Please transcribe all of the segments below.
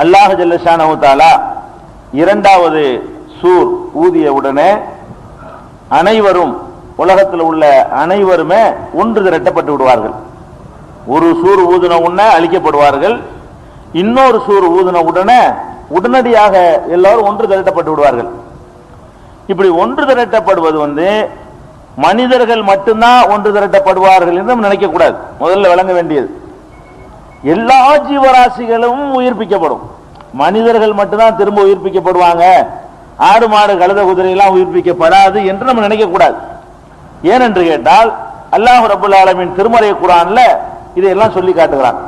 அல்லாஹ் ஜல்ல ஷானஹு தஆலா இரண்டாவது சூர் ஊதிய உடனே அனைவரும், உலகத்தில் உள்ள அனைவருமே ஒன்று திரட்டப்பட்டு விடுவார்கள். ஒரு சூர் ஊதின உடனே அழிக்கப்படுவார்கள். இன்னொரு சூர் ஊதின உடனே உடனடியாக எல்லாரும் ஒன்று திரட்டப்பட்டு விடுவார்கள். இப்படி ஒன்று திரட்டப்படுவது மனிதர்கள் மட்டும்தான் ஒன்று திரட்டப்படுவார்கள் என்று நம்ம நினைக்க கூடாது. முதல்ல விளங்க வேண்டியது, எல்லா ஜீவராசிகளும் உயிர்ப்பிக்கப்படும். மனிதர்கள் மட்டும்தான் திரும்ப உயிர்ப்பிக்கப்படுவாங்க, ஆடு மாடு கழுத குதிரை எல்லாம் உயிர்ப்பிக்கப்படாது என்று நம்ம நினைக்க கூடாது. ஏனென்று கேட்டால் அல்லாஹ் ரப்பல் ஆலமீன் திருமறை குர்ஆன்ல இதையெல்லாம் சொல்லி காட்டுகிறான்.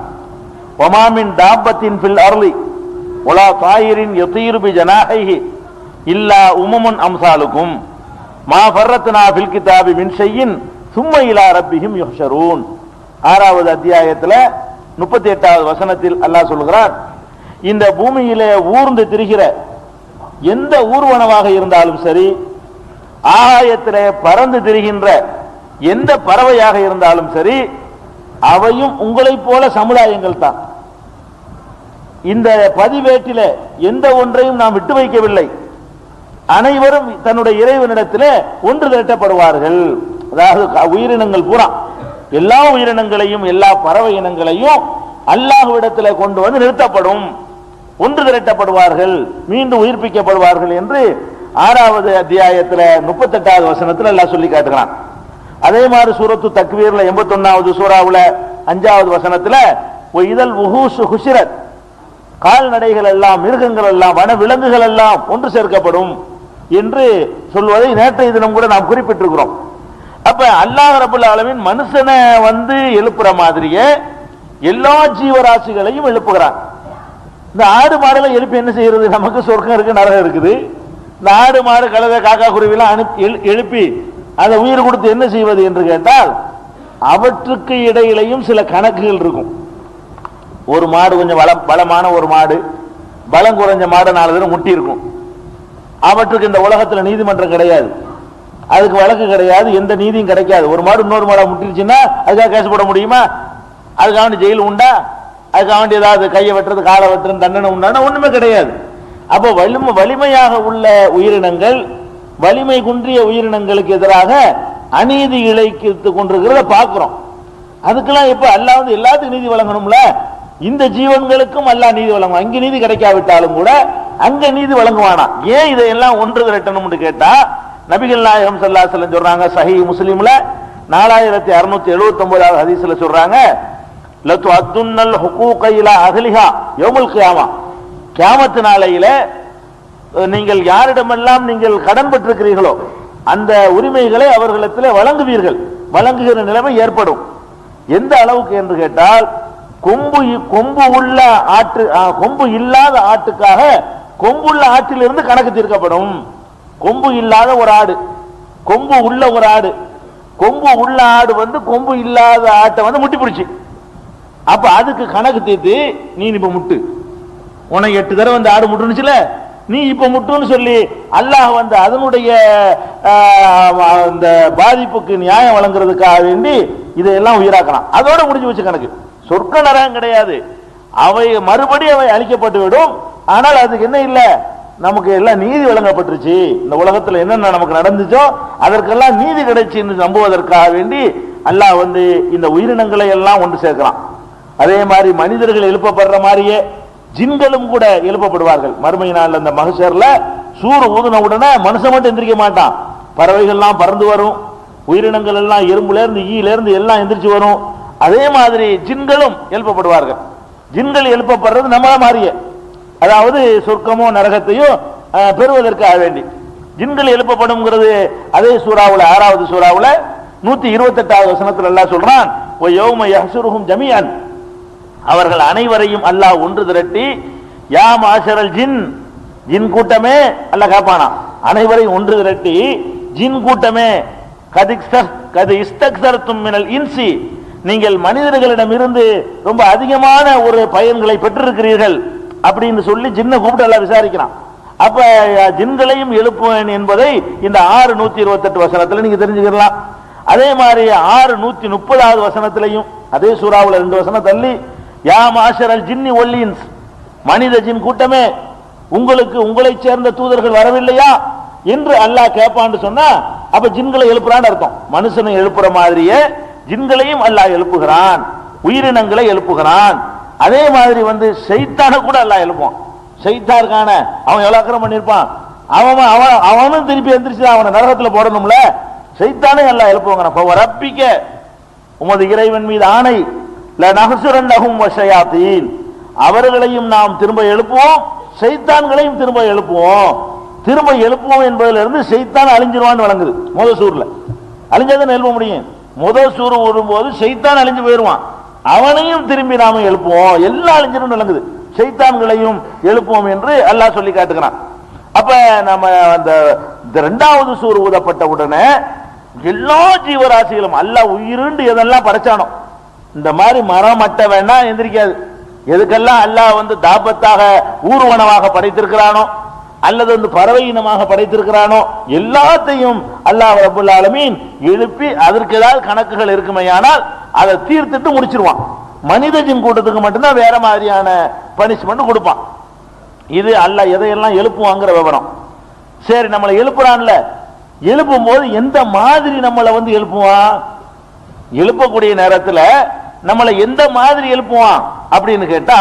வமா மின் தாபத்தின் ஃபில் அர்லி வலா தாயிரின் யதீரு பி ஜனாஹிஹி இல்லா உமமுன் அம்சாலுக்கும் மா ஃபர்ரத்னா ஃபில் கிதாபி மின் ஷைஇன் சும்ம இலா ரப்பிஹிம் யுஹ்ஷரூன். 6வது அத்தியாயத்தில் 38வது வசனத்தில் அல்லாஹ் சொல்கிறார், இந்த பூமியிலே ஊர்ந்து திரிகிற எந்த ஊர்வனவாக இருந்தாலும் சரி, ஆகாயத்திலே பறந்து திரிகின்ற எந்த பறவையாக இருந்தாலும் சரி, அவையும் உங்களைப் போல சமுதாயங்கள் தான். இந்த பதிவேட்டில எந்த ஒன்றையும் நாம் விட்டு வைக்கவில்லை. அனைவரும் தன்னுடைய இறைவனிடத்தில் ஒன்று திரட்டப்படுவார்கள். அதாவது உயிரினங்கள் பூரா, எல்லா உயிரினங்களையும் எல்லா பறவை இனங்களையும் அல்லாஹ்விடத்தில் கொண்டு வந்து நிறுத்தப்படும், ஒன்று திரட்டப்படுவார்கள், மீண்டும் உயிர்ப்பிக்கப்படுவார்கள் என்று 6வது அத்தியாயத்தில் 38வது வசனத்தில் அல்லாஹ் சொல்லி காட்டுகிறான். அதே மாதிரி சூரத்து தக்வீர்ல 81வது சூராவுல 5வது வசனத்தில் இதழ் உஹூஸ் ஹுஷிரத், கால்நடைகள் எல்லாம், மிருகங்கள் எல்லாம், வன விலங்குகள் எல்லாம் ஒன்று சேர்க்கப்படும் என்று சொல்வதை நேற்றைய தினம் கூட நாம் குறிப்பிட்டிருக்கிறோம். அப்ப அல்லாஹ் ரப்பல் ஆலமீன் மனுஷனை எழுப்புற மாதிரியே எல்லா ஜீவராசிகளையும் எழுப்புகிறான். இந்த ஆடு மாடுல எழுப்பி என்ன செய்யறது? நமக்கு சொர்க்கம் இருக்கு, நரகம் இருக்குது. இந்த ஆடு மாடு கழுதை காக்கா குருவிலாம் எழுப்பி அதை உயிர் கொடுத்து என்ன செய்வது என்று கேட்டால், அவற்றுக்கு இடையிலையும் சில கணக்குகள் இருக்கும். ஒரு மாடு கொஞ்சம் பலமான ஒரு மாடு, பலம் குறைஞ்ச மாடு 4 தடவை முட்டி இருக்கும். அவற்றுக்கு இந்த உலகத்தில் நீதிமன்றம் கிடையாது, அதுக்கு வழக்கு கிடையாது, எந்த நீதியும் கிடைக்காது. ஒரு மாடு இன்னொரு மாடை முட்டிருச்சுன்னா அதுக்காக கேஸ் போட முடியுமா? அதுக்காக வேண்டி ஜெயில் உண்டா? அதுக்காக வேண்டி ஏதாவது கையை வெட்டுறது காலை வெட்டுறது தண்டனை உண்டானா ஒண்ணுமே கிடையாது. அப்போ வலிமையாக உள்ள உயிரினங்கள் வலிமை குன்றிய உயிரினங்களுக்கு எதிராக அநீதி இழைத்து கொண்டிருக்கிறத பார்க்கிறோம். அதுக்கெல்லாம் இப்ப அல்லாஹ் எல்லாத்துக்கும் நீதி வழங்கணும்ல, இந்த ஜீவன்களுக்கும் அல்லாஹ் நீதி வழங்கும். அங்க நீதி கிடைக்காவிட்டாலும் கூட அங்க நீதி வழங்குவானா? ஏன் இதையெல்லாம் ஒன்று திரட்டணும்னு கேட்டா, நபிகள் நாயகம் ஸல்லல்லாஹு அலைஹி வஸல்லம் சொல்றாங்க, சஹீஹ் முஸ்லிம்ல 4679வது ஹதீஸ்ல சொல்றாங்க, லத்து அத்துன்னல் ஹுகூக இலா அஹ்லிஹா யௌமுல் கியாமா, கியாமத் நாளையில நீங்கள் யாரிடமெல்லாம் நீங்கள் கடன் பெற்றிருக்கிறீர்களோ அந்த உரிமைகளை அவர்களிடத்தில் வழங்குவீர்கள், வழங்குகிற நிலைமை ஏற்படும். எந்த அளவுக்கு என்று கேட்டால், கொம்பு உள்ள ஆட்டு, கொம்பு இல்லாத ஆட்டுக்காக கொம்புள்ள ஆட்டிலிருந்து கணக்கு தீர்க்கப்படும். கொம்பு இல்லாத ஒரு ஆடு, கொம்பு உள்ள ஒரு ஆடு, கொம்பு உள்ள ஆடு கொம்பு இல்லாத ஆட்டை முட்டி பிடிச்சு, அப்ப அதுக்கு கணக்கு தீர்த்து, நீ இப்ப முட்டு, உனக்கு 8 தடவை ஆடு முட்டுனுச்சுல, நீ இப்ப முட்டுன்னு சொல்லி அல்லாஹ் அதனுடைய இந்த பாதிப்புக்கு நியாயம் வழங்குறதுக்காக வேண்டி இதையெல்லாம் உயிராக்கலாம். அதோட முடிஞ்சு வச்சு கணக்கு. சொர்க்க நரகம் கிடையாது, அவை மறுபடி அவை அழிக்கப்பட்டு விடும். ஆனால் அதுக்கு என்ன இல்லை, நமக்கு எல்லாம் நீதி வழங்கப்பட்டுருச்சு, இந்த உலகத்தில் என்னென்ன நமக்கு நடந்துச்சோ அதற்கெல்லாம் நீதி கிடைச்சு என்று நம்புவதற்காக வேண்டி அல்லாஹ் இந்த உயிரினங்களை எல்லாம் ஒன்று சேர்க்கிறான். அதே மாதிரி மனிதர்கள் எழுப்பப்படுற மாதிரியே ஜின்களும் கூட எழுப்பப்படுவார்கள் மறுமை நாள். அந்த மஹ்ஷர்ல சூர் ஊதுன உடனே மனுஷன் மட்டும் எந்திரிக்க மாட்டான், பறவைகள்லாம் பறந்து வரும், உயிரினங்கள் எல்லாம் எறும்புல இருந்து ஈயில இருந்து எல்லாம் எந்திரிச்சு வரும். அதே மாதிரி ஜின்களும் எழுப்பப்படுவார்கள். ஜின்கள் எழுப்பப்படுறது நம்மள மாதிரியே, அதாவது சொர்க்கமோ நரகத்தையோ பெறுவதற்காக வேண்டி ஜின்கள் எழுப்பப்படும்ங்கிறது அதே சூறாவுல 6வது சூறாவுல 128வது வசனத்தில் அல்லாஹ் சொல்றான், வ யௌம யஹ்சுருஹும் ஜமீஅன், அவர்கள் அனைவரையும் அல்லாஹ் ஒன்று திரட்டி, யா மாஷரல் ஜின், ஜின் கூட்டமே, அல்லாஹ் கேட்பானா அனைவரையும் ஒன்று திரட்டி, ஜின் கூட்டமே, கது இஸ்தக்ஸர்தும் மினல் இன்சி, நீங்கள் மனிதர்களிடம் இருந்து ரொம்ப அதிகமான ஒரு பயன்களை பெற்றிருக்கிறீர்கள் அப்படின்னு சொல்லி ஜின்னை கூப்பிட்டு எல்லாம் விசாரிக்கிறான். அப்ப ஜின்களையும் எழுப்புவேன் என்பதை இந்த 6:128 வசனத்துல நீங்க தெரிஞ்சுக்கலாம். அதே மாதிரி 6:130வது வசனத்திலையும் அதே சூறாவுல 2 வசனம் தள்ளி, யா மாஷரல் ஜின்னி வல் இன்ஸ், மனித ஜின் கூட்டமே, உங்களுக்கு உங்களை சேர்ந்த தூதர்கள் வரவில்லையா என்று அல்லாஹ் கேட்பான்னு சொன்னா, அப்ப ஜின்களை எழுப்புறான்னு அர்த்தம். மனுஷனை எழுப்புற மாதிரியே ஜின்களையும் அல்லாஹ் எழுப்புகிறான், உயிரினங்களை எழுப்புகிறான். அதே மாதிரி ஷைத்தான கூட அல்லாஹ் எழுப்புவான். ஷைத்தான் இருக்கான, அவன் எவ்வளவு அக்கிரமம் பண்ணிருப்பான், அவனும் திருப்பி எந்திரிச்சு அவனை நரகத்துல போடணும்ல. ஷைத்தானே அல்லாஹ் எழுப்புவாங்க. ரப்பிக்க, உமது இறைவன் மீது ஆணை, லநஹ்சுரன்னஹும் வஷயாத்தீன், அவர்களையும் நாம் திரும்ப எழுப்புவோம், ஷைத்தான்களையும் திரும்ப எழுப்புவோம். திரும்ப எழுப்புவோம் என்பதிலிருந்து ஷைத்தான் அழிஞ்சிருவான்னு வழங்குது. முதல் சூர்ல அழிஞ்சதான் எழுப்ப முடியும். முதல் சூர் வரும்போது ஷைத்தான் அழிஞ்சு போயிருவான், அவனையும் திரும்பி நாம எழுப்புவோம், எல்லாம் அழிஞ்சிரும் விளங்குது. ஷைத்தான்களையும் எழுப்புவோம் என்று அல்லாஹ் சொல்லி காட்டுகிறான். அப்ப நம்ம அந்த இரண்டாவது சூர் ஊதப்பட்ட உடனே எல்லா ஜீவராசிகளும் அல்லாஹ் உயிரிண்டு எதெல்லாம் படைச்சானோ, இந்த மாதிரி மரம் மட்ட வேணா எந்திரிக்காது. எதுக்கெல்லாம் அல்லாஹ் தாபத்தாக ஊர்வனமாக படைத்திருக்கிறானோ அல்லது பறவை இனமாக படைத்திருக்கிறானோ எல்லாத்தையும் அல்லாஹ் ரப்பல் ஆலமீன் எழுப்பி அதற்கு ஏதாவது கணக்குகள் இருக்குமையானால் அதை தீர்த்துட்டு முடிச்சிருவான். மனித ஜின் கூட்டத்துக்கு மட்டும்தான் வேற மாதிரியான பனிஷ்மெண்ட் கொடுப்பான். இது அல்லாஹ் எதையெல்லாம் எழுப்புவாங்கிற விவரம். சரி, நம்மளை எழுப்புறான்ல, எழுப்பும் போது எந்த மாதிரி நம்மளை எழுப்புவான், எழுப்பக்கூடிய நேரத்தில் நம்மளை எந்த மாதிரி எழுப்புவான் அப்படின்னு கேட்டா,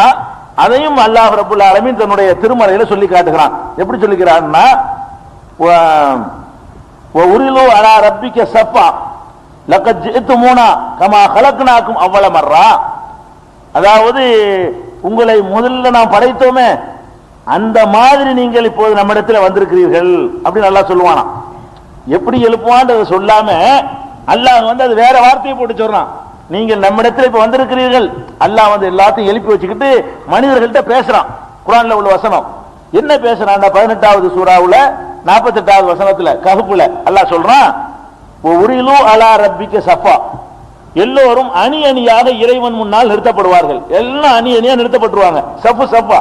அதையும் அல்லாஹ் ரப்பல் ஆலமீன் தன்னுடைய திருமறையில சொல்லி காட்டுகிறான். எப்படி சொல்லிக்கிறான்னா, உரிலு அலா ரப்பிக்க சஃபா லக்கத் ஜிஅ்துமூனா கமா கலக்னாக்கும் அவ்வள மர்ரா, அதாவது உங்களை முதல்ல நாம் படைத்தோமே அந்த மாதிரி நீங்கள் இப்போது நம்மிடத்தில் வந்திருக்கிறீர்கள் அப்படின்னு அல்லாஹ் சொல்லுவானா. எப்படி எழுப்புவான்னு சொல்லாம அல்லாஹ் அது வேற வார்த்தையை போட்டு சொல்றான். நீங்கள் நம்மிடத்தில் இப்ப வந்திருக்கிறீர்கள், அல்லாஹ் எல்லாத்தையும் எழுப்பி வச்சுக்கிட்டு மனிதர்கள்ட்ட பேசுறான். குர்ஆன்ல உள்ள வசனம் என்ன பேசுறான்? 18வது சூராவுல 48வது வசனத்துல கஹ்ஃப்ல அல்லாஹ் சொல்றான், உரிலு அலா ரப்பிக்க சஃபா, எல்லோரும் அணி அணியாக இறைவன் முன்னால் நிறுத்தப்படுவார்கள். எல்லாம் அணி அணியா நிறுத்தப்பட்டுருவாங்க. சஃபு சஃபா,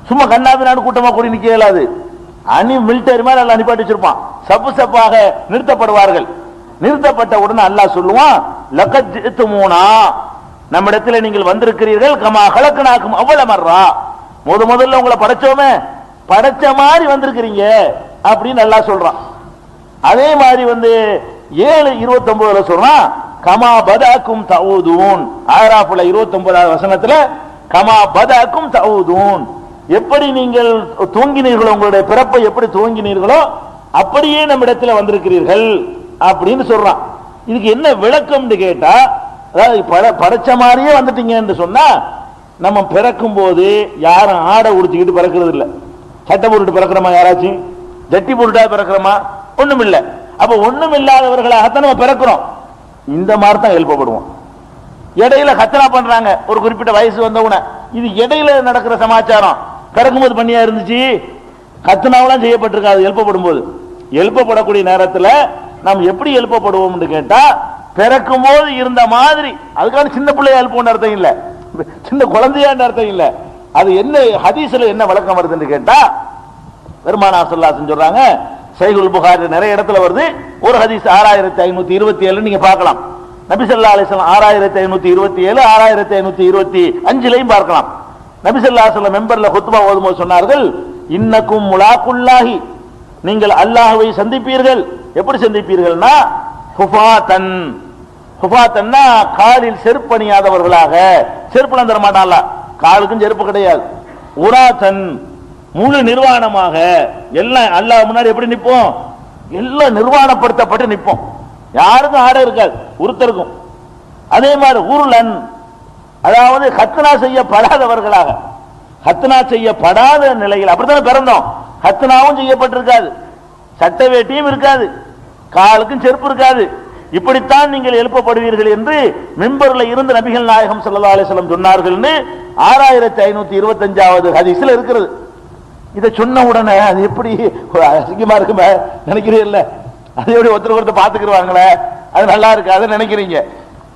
சும்மா கண்ணாபினான்னு கூட்டமா கூடி நிக்க இயலாது. அணி மிலிட்டரி மாதிரி எல்லாம் அனுப்பாட்டி வச்சிருப்பான். சஃபு சஃபாக நிறுத்தப்படுவார்கள். நிறுத்தப்பட்ட உடனே அல்லாஹ் சொல்லுவான், லக்கத் ஜிஅ்துமூனா, நம்மிடத்தில் நீங்கள் வந்திருக்கிறீர்கள், கமா கலக்னாக்கும் அவ்வள மர்ரா, முதல்ல உங்களை படைச்சோமே படைச்ச மாதிரி வந்திருக்கிறீங்க அப்படின்னு அல்லாஹ் சொல்றான். அதே மாதிரி 7:29 சொல்றான், கமா பதாக்கும் தஊதூன். ஆராஃப்ல 29வது வசனத்துல கமா பதாக்கும் தஊதூன், எப்படி நீங்கள் தூங்கினீர்களோ, உங்களுடைய பிறப்பை எப்படி தூங்கினீர்களோ அப்படியே நம்மிடத்தில் வந்திருக்கிறீர்கள் அப்படின்னு சொல்றான். இதுக்கு என்ன விளக்கம்னு கேட்டா, அதாவது படைச்ச மாதிரியே வந்துட்டீங்கன்னு சொன்னா, நம்ம பிறக்கும் போது யாரும் ஆடை உடுத்திக்கிட்டு பிறக்கிறது இல்லை. சட்டை போட்டுட்டு பிறக்கிறோமா? யாராச்சும் ஜட்டி போட்டுட்டா பிறக்கிறோமா? ஒண்ணும் இல்லை. அப்ப ஒண்ணும் இல்லாதவர்களாகத்தான் நம்ம பிறக்கிறோம். இந்த மாதிரி தான் எழுப்பப்படுவோம். இடையில கத்தனா பண்றாங்க ஒரு குறிப்பிட்ட வயசு வந்தவுடனே, இது இடையில நடக்கிற சமாச்சாரம். பிறக்கும்போது பண்ணியா இருந்துச்சு, கத்தனாவெல்லாம் செய்யப்பட்டிருக்காது. எழுப்பப்படும் போது, எழுப்பப்படக்கூடிய நேரத்தில் நாம் எப்படி எழுப்பப்படுவோம் கேட்டா, பிறக்கும் போது இருந்த மாதிரி. அதுக்கான சின்ன பிள்ளையா எழுப்போன்னு அர்த்தம் இல்ல, சின்ன குழந்தையான்னு அர்த்தம் இல்ல. அது என்ன ஹதீஸ்ல என்ன விளக்கம் வருதுன்னு கேட்டா, பெருமானார் ஸல்லல்லாஹு அலைஹி வஸல்லம் சொல்றாங்க, சஹீஹுல் புகாரி நிறைய இடத்துல வருது. ஒரு ஹதீஸ் 6527 நீங்க பார்க்கலாம். நபி ஸல்லல்லாஹு அலைஹி வஸல்லம் 6527 6525 பார்க்கலாம். நபி ஸல்லல்லாஹு அலைஹி வஸல்லம் மெம்பர்ல குத்பா ஓதும்போது சொன்னார்கள், இன்னக்கும் முலாக்குல்லாஹி, நீங்கள் அல்லாஹ்வை சந்திப்பீர்கள். எப்படி சந்திப்பீர்கள்னா, ஹுஃபாத்தன், ஹுஃபாத்தன்னா காலில் செருப்பு அணியாதவர்களாக. செருப்பு தர மாட்டான்ல, காலுக்கும் செருப்பு கிடையாது. உராத்தன், முழு நிர்வாணமாக. எல்லாம் அல்லாஹ் முன்னாடி எப்படி நிற்போம்? எல்லாம் நிர்வாணப்படுத்தப்பட்டு நிற்போம். யாருக்கும் ஆடை இருக்காது, ஒருத்தருக்கும். அதே மாதிரி உருளன், அதாவது ஹத்னா செய்யப்படாதவர்களாக. ஹத்னா செய்யப்படாத நிலையில் அப்படித்தானே பிறந்தோம். ஹத்னாவும் செய்யப்பட்டிருக்காது, சட்டை வேட்டியும் இருக்காது, காலுக்கும் செருப்பு இருக்காது. இப்படித்தான் நீங்கள் எழுப்பப்படுவீர்கள் என்று மிம்பர்ல இருந்து நபிகள் நாயகம் ஸல்லல்லாஹு அலைஹி வஸல்லம் சொன்னார்கள்னு 6525வது ஹதீஸ்ல இருக்கிறது. இதை சொன்ன உடனே அது எப்படி அசிங்கமா இருக்குமே நினைக்கிறீங்கல்ல, அது எப்படி ஒருத்தர் பாத்துக்கிடுவாங்களே, அது நல்லா இருக்கு அதை நினைக்கிறீங்க.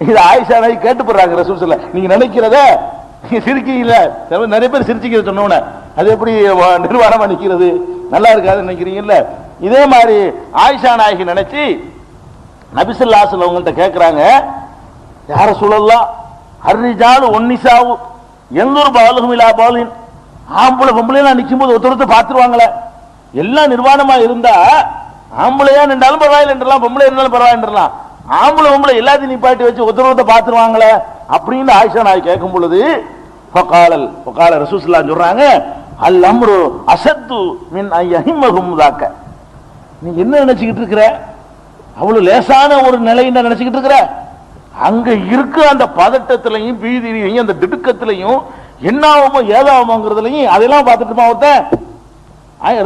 இது ஆயிஷா நபி கேட்டு போடுறாங்க ரசூல் ஸல்லல்லாஹு, நீங்க நினைக்கிறத நீங்க சிரிக்கீங்கள, நிறைய பேர் சிரிச்சுக்கிறது சொன்ன உடனே அது எப்படி நிர்வாணமா நிக்கிறது, நல்லா இருக்காது நினைக்கிறீங்கல்ல. இதே மாதிரி ஆயிஷா நாயகி நினைச்சு நபி ஸல்லல்லாஹு அலைஹி வஸல்லம் அவங்கள்ட்ட கேட்கிறாங்க, யா ரசூலல்லாஹ், அர்ரிஜாலு ஒன்னிசாவு எந்தூர் பாலுஹும் இலா பாலின், ஆம்பளை பொம்பளைலாம் நிற்கும் போது ஒருத்தரத்தை பார்த்துருவாங்களே. எல்லாம் நிர்வாணமா இருந்தா ஆம்பளையா நின்றாலும் பரவாயில்லை என்றலாம், பொம்பளை இருந்தாலும் பரவாயில்லைன்றலாம். ஆம்பளை பொம்பளை எல்லாத்தையும் நிப்பாட்டி வச்சு ஒருத்தரத்தை பார்த்துருவாங்களே அப்படின்னு ஆயிஷா நாய் கேட்கும் பொழுது ஃபகால ரசூலுல்லாஹ் சொல்றாங்க, அல் அம்ரு அஸத்து மின் அய்யஹிம்மஹும் தாக்க. நீ என்ன நினைச்சுக்கிட்டு இருக்கிற? அவ்வளவு லேசான ஒரு நிலைன்னு நினைச்சுக்கிட்டு இருக்கிற? அங்க இருக்க அந்த பதட்டத்திலையும் பீதியிலையும் அந்த திடுக்கத்திலையும் என்னாகுமோ ஏதாகுமோங்கிறதுலையும் அதெல்லாம் பார்த்துட்டுமா ஒருத்தன்?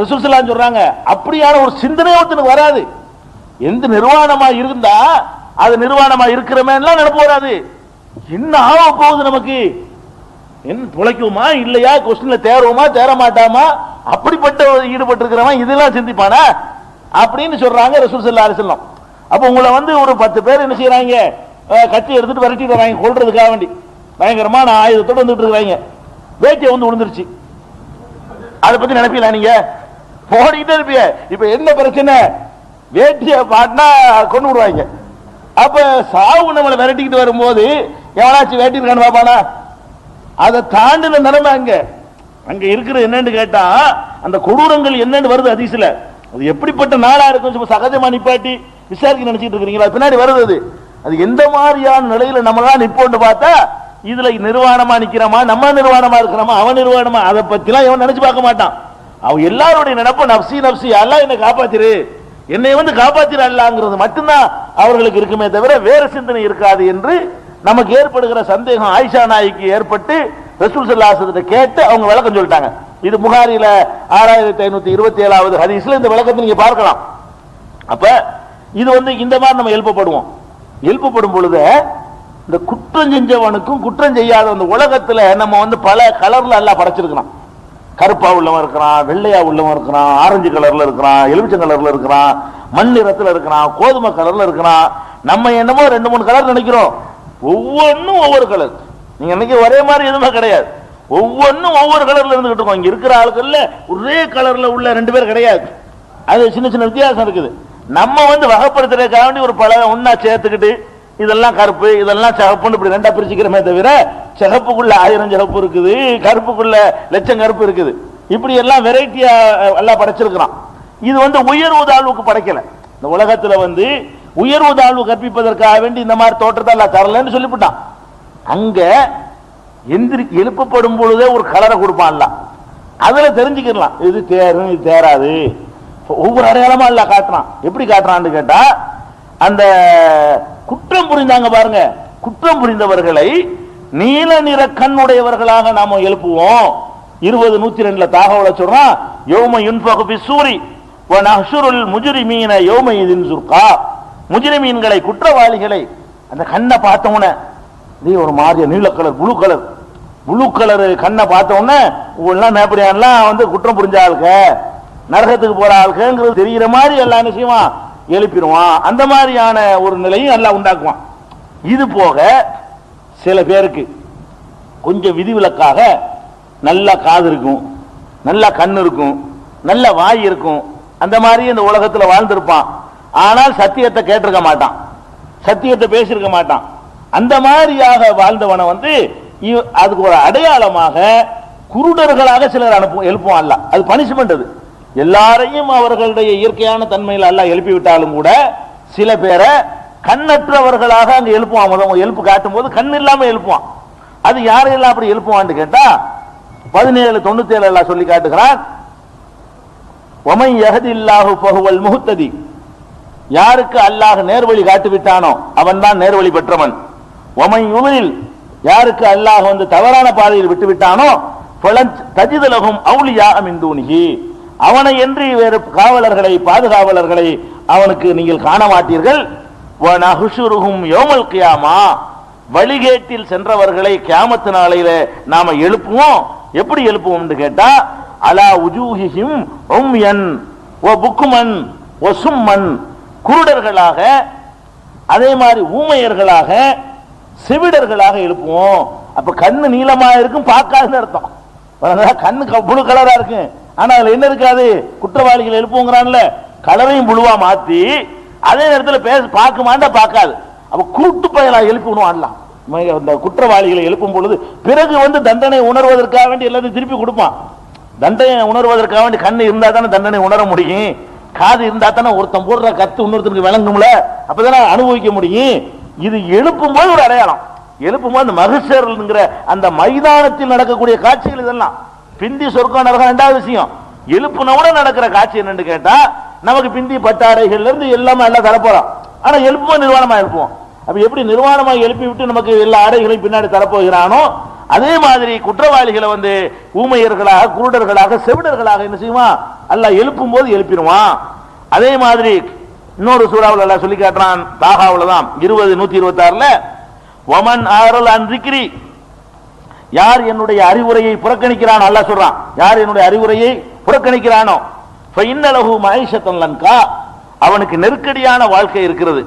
ரசூலுல்லாஹ் ஸல்லல்லாஹு அலைஹி சொல்றாங்க, அப்படியான ஒரு சிந்தனை ஒருத்தனுக்கு வராது. எந்த நிர்வாணமா இருந்தா அது நிர்வாணமா இருக்கிறமேலாம் நினைப்பு வராது. என்ன ஆக போகுது, நமக்கு என்ன பிழைக்குமா இல்லையா, கொஸ்டின்ல தேர்வோமா தேர மாட்டாமா, அப்படிப்பட்ட ஈடுபட்டு இருக்கிறவன் இதெல்லாம் சிந்திப்பானா அப்படின்னு சொல்றாங்க ரசூல் ஸல்லல்லாஹு அலைஹி வஸல்லம். அப்ப உங்களை வந்து ஒரு 10 பேர் என்ன செய்யறாங்க, கத்தி எடுத்துட்டு விரட்டிட்டு வராங்க கொல்றதுக்காக வேண்டி, பயங்கரமான ஆயுதத்தோடு வந்துட்டு இருக்காங்க. வேட்டியை வந்து விழுந்துருச்சு, அதை பத்தி நினைப்பீங்களா? நீங்க போடிக்கிட்டே இருப்பீங்க. இப்ப என்ன பிரச்சனை, வேட்டியை பாட்டினா கொண்டு விடுவாங்க. அப்ப சாவு நம்மளை விரட்டிக்கிட்டு வரும்போது எவனாச்சும் வேட்டி இருக்கான்னு பாப்பானா? அதை தாண்டின நிலைமை அங்க அங்க இருக்கிறது என்னன்னு கேட்டா, அந்த கொடூரங்கள் என்னன்னு வருது ஹதீஸ்ல. அது எப்படிப்பட்ட நாளா இருக்கும் சகஜமா நிப்பாட்டி விசாரிக்க நினைச்சிட்டு இருக்கிறீங்களா? பின்னாடி வருது அது எந்த மாதிரியான நிலையில நம்மளாம் நிப்போன்னு பார்த்தா, இதுல நிர்வாணமா நிக்கிறோமா, நம்ம நிர்வாணமா இருக்கிறோமா, அவன் நிர்வாணமா, அதை பத்திலாம் இவன் நினைச்சு பார்க்க மாட்டான். அவன் எல்லாருடைய நினைப்பு நப்சி நப்சி, அல்லாஹ் என்னை காப்பாத்திரு, என்னை வந்து காப்பாத்திர அல்லாங்கிறது மட்டும்தான் அவர்களுக்கு இருக்குமே தவிர வேற சிந்தனை இருக்காது என்று நமக்கு ஏற்படுகிற சந்தேகம் ஆயிஷா நாய்க்கு ஏற்பட்டு ரசூல் ஸல்லல்லாஹு அலைஹி வஸல்லம் கேட்டு அவங்க விளக்கம் சொல்லிட்டாங்க. இது புகாரில 6527வது ஹதீஸ்ல இந்த விளக்கத்தை நீங்க பார்க்கலாம். அப்ப இது வந்து இந்த மாதிரி நம்ம எழுப்பப்படும் பொழுது இந்த குற்றம் செஞ்சவனுக்கும் குற்றம் செய்யாத அந்த உலகத்துல நம்ம வந்து பல கலர்ல எல்லாம் படைச்சிருக்கிறோம். கருப்பா உள்ளவன் இருக்கிறான், வெள்ளையா உள்ளவன் இருக்கிறான், ஆரஞ்சு கலர்ல இருக்கிறான், எலுமிச்சம் கலர்ல இருக்கிறான், மண் நிறத்துல இருக்கிறான், கோதுமை கலர்ல இருக்கிறான். நம்ம என்னமோ 2-3 கலர் நினைக்கிறோம், ஒவ்வொன்றும் ஒவ்வொரு கலர். நீங்க நினைக்க ஒரே மாதிரி எதுவுமே கிடையாது, ஒவ்வொன்றும் ஒவ்வொரு கலர்ல இருந்துகிட்டு இருக்கோம். இங்க இருக்கிற ஆளுகள்ல ஒரே கலர்ல உள்ள 2 பேர் கிடையாது, அது சின்ன சின்ன வித்தியாசம் இருக்குது. நம்ம வந்து வகைப்படுத்துறதுக்காக வேண்டி ஒரு பல ஒன்னா சேர்த்துக்கிட்டு இதெல்லாம் கருப்பு இதெல்லாம் சிகப்புன்னு இப்படி 2ஆ பிரிச்சுக்கிறமே தவிர, சிகப்புக்குள்ள 1000 சிகப்பு இருக்குது, கருப்புக்குள்ள லட்சம் கருப்பு இருக்குது. இப்படி எல்லாம் வெரைட்டியா எல்லாம் படைச்சிருக்கிறான். இது வந்து உயர்வு தாழ்வுக்கு படைக்கல. இந்த உலகத்துல வந்து உயர்வு தாழ்வு கற்பிப்பதற்காக வேண்டி இந்த மாதிரி தோற்றத்தை எல்லாம் தரலன்னு சொல்லிவிட்டான். அங்க எழுப்பப்படும் பொழுதே ஒரு கலரை கொடுப்பான்ல, அதுல தெரிஞ்சுக்கலாம் இது தேரும் இது தேராது. ஒவ்வொரு அடையாளமா இல்ல காட்டுறான். எப்படி காட்டுறான்னு கேட்டா, அந்த குற்றம் புரிந்தாங்க பாருங்க, குற்றம் புரிந்தவர்களை நீல நிற கண்ணுடையவர்களாக நாம எழுப்புவோம். 20:102 தகவலை சொல்றான். யௌம யுன்ஃபகு பிஸ்ஸூரி வ நஹ்ஷுருல் முஜ்ரிமீன யௌமஇதின் ஸுர்கா. முஜ்ரிமீன்களை குற்றவாளிகளை அந்த கண்ணை பார்த்தவனே நீ ஒரு மாதிரியா நீல கலர் ப்ளூ கலர் கண்ணை பார்த்தவொடனே எல்லாம் நேப்படியான்லாம் வந்து குற்றம் புரிஞ்ச ஆளுக்க நரகத்துக்கு போற ஆளுக்குங்கிறது தெரிகிற மாதிரி எல்லாம் என்ன செய்வான், எழுப்பிடுவான். அந்த மாதிரியான ஒரு நிலையும் எல்லாம் உண்டாக்குவான். இது போக சில பேருக்கு கொஞ்சம் விதிவிலக்காக நல்ல காது இருக்கும், நல்ல கண் இருக்கும், நல்ல வாய் இருக்கும். அந்த மாதிரி இந்த உலகத்துல வாழ்ந்திருப்பான். ஆனால் சத்தியத்தை கேட்டிருக்க மாட்டான், சத்தியத்தை பேசியிருக்க மாட்டான். அந்த மாதிரியாக வாழ்ந்தவனை வந்து அதுக்கு ஒரு அடையாளமாக குருடர்களாக சிலர் எழுப்புவான் அல்ல. அது பனிஷ்மெண்ட். அது எல்லாரையும் அவர்களுடைய இயற்கையான தன்மையில் அல்ல எழுப்பி விட்டாலும் கூட சில பேரை கண்ணற்றவர்களாக அங்க எழுப்புவான். எழுப்பு காட்டும் போது கண் இல்லாம எழுப்புவான். அது யாரையெல்லாம் அப்படி எழுப்புவான்னு கேட்டா 17:97 எல்லாம் சொல்லி காட்டுகிறான். ஒமை யஹதில்லாஹு ஃபஹுவல் முஹ்ததி. யாருக்கு அல்லாஹ் நேர்வழி காட்டி விட்டானோ அவன் தான் நேர்வழி பெற்றவன். ஒமை யுலில். யாருக்கு அல்லாஹ் வந்து தவறான பாதையில் விட்டு விட்டானோ ஃபலன் தஜிது லஹும் அவுலியா மின் தூனிஹி. அவனை என்று வேறு காவலர்களை பாதுகாவலர்களை அவனுக்கு நீங்கள் காண மாட்டீர்கள். வ நஹ்ஷுருஹும் யௌமல் கியாமா. வழிகேட்டில் சென்றவர்களை கியாமத் நாளையில நாம எழுப்புவோம். எப்படி எழுப்புவோம் என்று கேட்டா, அலா உஜூஹிஹிம் உம்யன் வ புக்மன் வ சும்மன். குருடர்களாக, அதே மாதிரி ஊமையர்களாக, செவிடர்களாக எழுப்புவோம். அப்ப கண்ணு நீளமா இருக்கும், பார்க்காதுன்னு அர்த்தம். கண்ணு புழு கலரா இருக்கு, ஆனா அதுல என்ன இருக்காது, குற்றவாளிகள் எழுப்புங்கிறான்ல, கலரையும் புழுவா மாத்தி அதே நேரத்தில் பார்க்குமாண்டா பார்க்காது. அப்ப கூட்டு பயலா எழுப்பி விடுவான்லாம். இந்த குற்றவாளிகளை எழுப்பும் பொழுது பிறகு தண்டனை உணர்வதற்காக வேண்டி எல்லாத்தையும் திருப்பி கொடுப்பான். தண்டனை உணர்வதற்காக வேண்டி கண்ணு இருந்தா தானே தண்டனை உணர முடியும், காது இருந்தா தானே ஒருத்தன் போடுற கத்து இன்னொருத்தருக்கு விளங்கும்ல, அப்பதானே அனுபவிக்க முடியும். இது எழுப்பும் போது ஒரு அடையாளம். எழுப்பும் போது அந்த மகசேர்ங்கிற அந்த மைதானத்தில் நடக்கக்கூடிய காட்சிகள் இதெல்லாம். பிந்தி சொர்க்கம் நரகம் ரெண்டாவது விஷயம். எழுப்புனோட நடக்கிற காட்சி என்னன்னு கேட்டா, நமக்கு பிந்தி பட்டாடைகள்ல இருந்து எல்லாமே எல்லாம் தரப்போறோம். ஆனா எழுப்புவோம் நிர்வாணமா எழுப்புவோம். அப்ப எப்படி நிர்வாணமா எழுப்பி விட்டு நமக்கு எல்லா ஆடைகளையும் பின்னாடி தரப்போகிறானோ, அதே மாதிரி குற்றவாளிகளை ஊமையர்களாக, குருடர்களாக, செவிடர்களாக என்ன செய்வான் அல்லாஹ் எழுப்பும் போது எழுப்பிடுவான். அதே மாதிரி இன்னொரு சூறாவில் அல்லாஹ் சொல்லி காட்டுறான், தாகாவுல தான் 20:126ல, வமன் ஆரல் அன் திக்ரி, யார் என்னுடைய அறிவுரையை புறக்கணிக்கிறான், அல்லாஹ் சொல்றான், யார் என்னுடைய அறிவுரையை புறக்கணிக்கிறானோ ஃபஇன்னலஹு மஈஷத்தன் லன்கா, அவனுக்கு நெருக்கடியான வாழ்க்கை இருக்கிறது.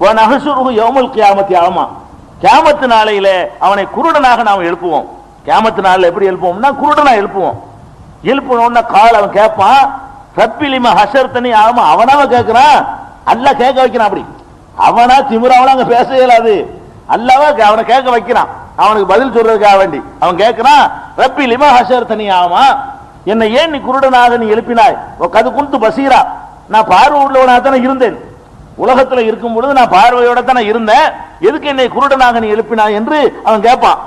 வநஹ்ஷுருஹு யௌமல் கியாமத்தி அமா, கியாமத்து நாளையில அவனை குருடனாக நாம் எழுப்புவோம். கியாமத்து நாளில் எப்படி எழுப்புவோம்னா குருடனா எழுப்புவோம். எழுப்பணும்னா கால் அவன் கேட்பான், ரப்பி லிம ஹஷர்தனி ஆமா, அவனாவ கேட்கிறான், அல்லாஹ் கேட்க வைக்கிறான். அப்படி அவனா திமிராவனா அங்க பேச இயலாது, அல்லாஹ் அவனை கேட்க வைக்கிறான். அவனுக்கு பதில் சொல்றதுக்காக வேண்டி அவன் கேட்கிறான், ரப்பி லிம ஹஷர்தனி ஆமா, என்னை ஏன் நீ குருடனாக நீ எழுப்பினாய், கது குந்து பசீரா, நான் பார்வை உள்ளவனாக தானே இருந்தேன், உலகத்துல இருக்கும் பொழுது நான் பார்வையோட தானே இருந்தேன், எதுக்கு என்னை குருடனாக நீ எழுப்பினாய் என்று அவன் கேட்பான்.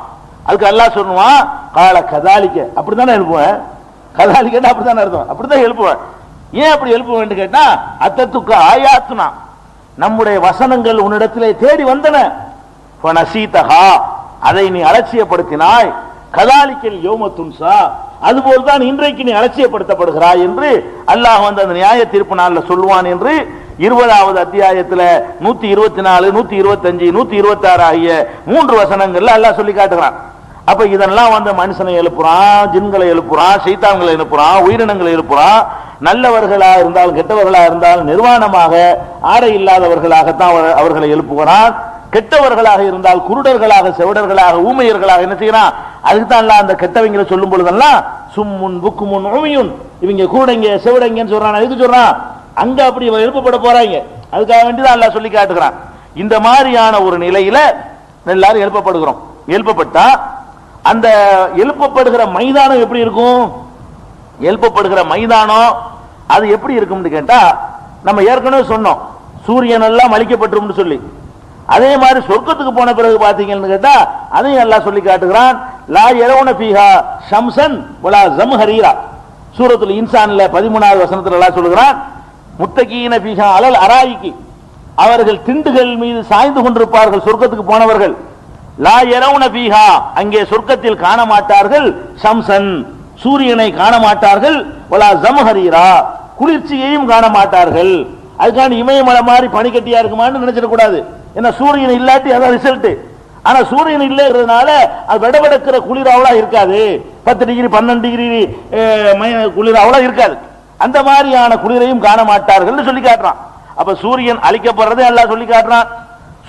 அதுக்கு அல்லாஹ் சொல்லுவான், கால கதாலிக்க, அப்படித்தானே எழுப்புவேன், கதாலிக்கன்னா அப்படித்தானே அர்த்தம், அப்படித்தான் எழுப்புவேன். ஏன் அப்படி எழுப்புவேன் கேட்டா, அத்தத்துக்கு ஆயாத்துனா, நம்முடைய வசனங்கள் உன்னிடத்திலே தேடி வந்தன, அதை நீ அலட்சியப்படுத்தினாய், கதாலிக்கல் யௌம துன்சா, அதுபோல்தான் இன்றைக்கு நீ அலட்சியப்படுத்தப்படுகிறாய் என்று அல்லாஹ் அந்த நியாய தீர்ப்பு நாளில் சொல்லுவான் என்று 20வது அத்தியாயத்தில் 124, 125, 126 ஆகிய 3 வசனங்கள்ல அல்லாஹ் சொல்லி காட்டுகிறான். அப்ப இதெல்லாம் மனுஷனை எழுப்புறான், ஜின்களை எழுப்புறான், சைத்தான்களை எழுப்புறான், உயிரினங்களை எழுப்புறான். நல்லவர்களா இருந்தால் கெட்டவர்களா இருந்தால் நிர்வாணமாக ஆடை இல்லாதவர்களாகத்தான் அவர்களை எழுப்புகிறான். கெட்டவர்களாக இருந்தால் குருடர்களாக, செவிடர்களாக, ஊமையர்களாக என்ன செய்யறான். அதுக்கு தான் அந்த கெட்டவங்களை சொல்லும் பொழுதெல்லாம் சும்முன் புக்குமுன் உமியுன், இவங்க கூடங்க செவிடங்கன்னு சொல்றான். அதுக்கு சொல்றான் அங்க அப்படி எழுப்பப்பட போறாங்க, அதுக்காக வேண்டிதான் அல்லாஹ் சொல்லி காட்டுகிறான். இந்த மாதிரியான ஒரு நிலையில எல்லாரும் எழுப்பப்படுகிறோம். எழுப்பப்பட்டா அந்த எழுப்பப்படுகிற மைதானம் எப்படி இருக்கும், எழுப்பப்படுகிற மைதானம் அது எப்படி இருக்கும்னு கேட்டா, நம்ம ஏற்கனவே சொன்னோம் சூரியன் எல்லாம் அழிக்கப்பட்டுரும் சொல்லி. அதே மாதிரி சொர்க்கத்துக்கு போன பிறகு பாத்தீங்கன்னு கேட்டா அதையும் அல்லாஹ் சொல்லி காட்டுகிறான், லா யரவுன ஃபீஹா ஷம்ஸன் வலா ஸம்ஹரீரா, சூரத்துல் இன்சான்ல 13வது வசனத்துல அல்லாஹ் சொல்கிறான், முத்தகீன ஃபீஹா அலல் அராயிகி, அவர்கள் திண்டுகள் மீது சாய்ந்து கொண்டிருப்பார்கள் சொர்க்கத்துக்கு போனவர்கள். லா யரவுன ஃபீஹா, அங்கே சொர்க்கத்தில் காண மாட்டார்கள், ஷம்ஸன் சூரியனை காண மாட்டார்கள், வலா ஸம்ஹரீரா குளிர்ச்சியையும் காண மாட்டார்கள். அதுக்கான இமயமலை மாதிரி பனிக்கட்டியா இருக்குமான்னு நினைச்சிடக்கூடாது. ஏன்னா சூரியன் இல்லாட்டி அதான் ரிசல்ட். ஆனா சூரியன் இல்லைங்கிறதுனால அது விடவெடுக்கிற குளிர் அவ்வளோ இருக்காது, 10 டிகிரி 12 டிகிரி குளிர் அவ்வளோ இருக்காது. அந்த மாதிரியான குளிரையும் காண மாட்டார்கள் சொல்லி காட்டுறான். அப்ப சூரியன் அழிக்கப்படுறதே எல்லாம் சொல்லி காட்டுறான்.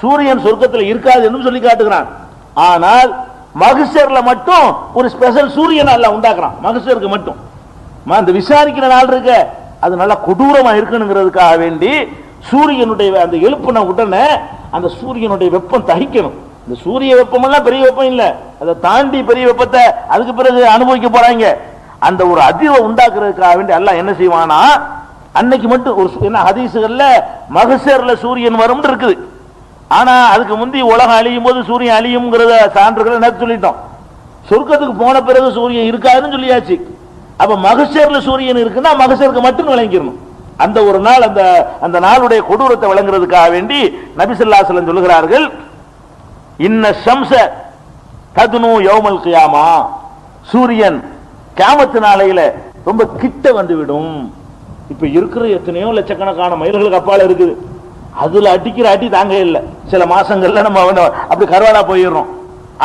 சூரியன் சொர்க்கத்தில் இருக்காது என்று சொல்லி காட்டுகிறான். ஆனால் மகசர்ல மட்டும் ஒரு ஸ்பெஷல் சூரியன் எல்லாம் உண்டாக்குறான். மகசருக்கு மட்டும் அந்த விசாரிக்கிற நாள் இருக்க அது நல்லா கொடூரமா இருக்கணுங்கிறதுக்காக வேண்டி சூரியனுடைய அந்த எழுப்புன உடனே அந்த சூரியனுடைய வெப்பம் தகிக்கணும். இந்த சூரிய வெப்பம் எல்லாம் பெரிய வெப்பம் இல்ல, அதை தாண்டி பெரிய வெப்பத்தை அதுக்கு பிறகு அனுபவிக்க போறாங்க. அந்த ஒரு அதிர்வை உண்டாக்குறதுக்காக வேண்டி அல்லாஹ் என்ன செய்வானா, அன்னைக்கு மட்டும் ஒரு என்ன ஹதீசுகள்ல மகசர்ல சூரியன் வரும் இருக்குது. ஆனா அதுக்கு முந்தி உலகம் அழியும் போது சூரியன் அழியும்ங்கிறத சான்றுகளை நேற்று சொல்லிட்டோம். சொர்க்கத்துக்கு போன பிறகு சூரியன் இருக்காதுன்னு சொல்லியாச்சு. அப்ப மகசர்ல சூரியன் இருக்குன்னா மகசருக்கு மட்டும் விளங்கிடணும். அந்த ஒரு நாள் அந்த நாளுடைய கொடூரத்தை விளங்குறதுக்காக வேண்டி நபி ஸல்லல்லாஹு அலைஹி வஸல்லம் சொல்கிறார்கள், இன்ன ஷம்ஸ ததுனு யௌமல் கியாமா, சூரியன் கியாமத்து நாளையில ரொம்ப கிட்ட வந்து விடும். இப்ப இருக்கிற எத்தனையோ லட்சக்கணக்கான மைல்களுக்கு அப்பால இருக்குது, அதுல அடிக்கிற அடி தாங்க இல்லை. சில மாசங்கள்ல நம்ம அப்படி கருவாடா போயிடுறோம்.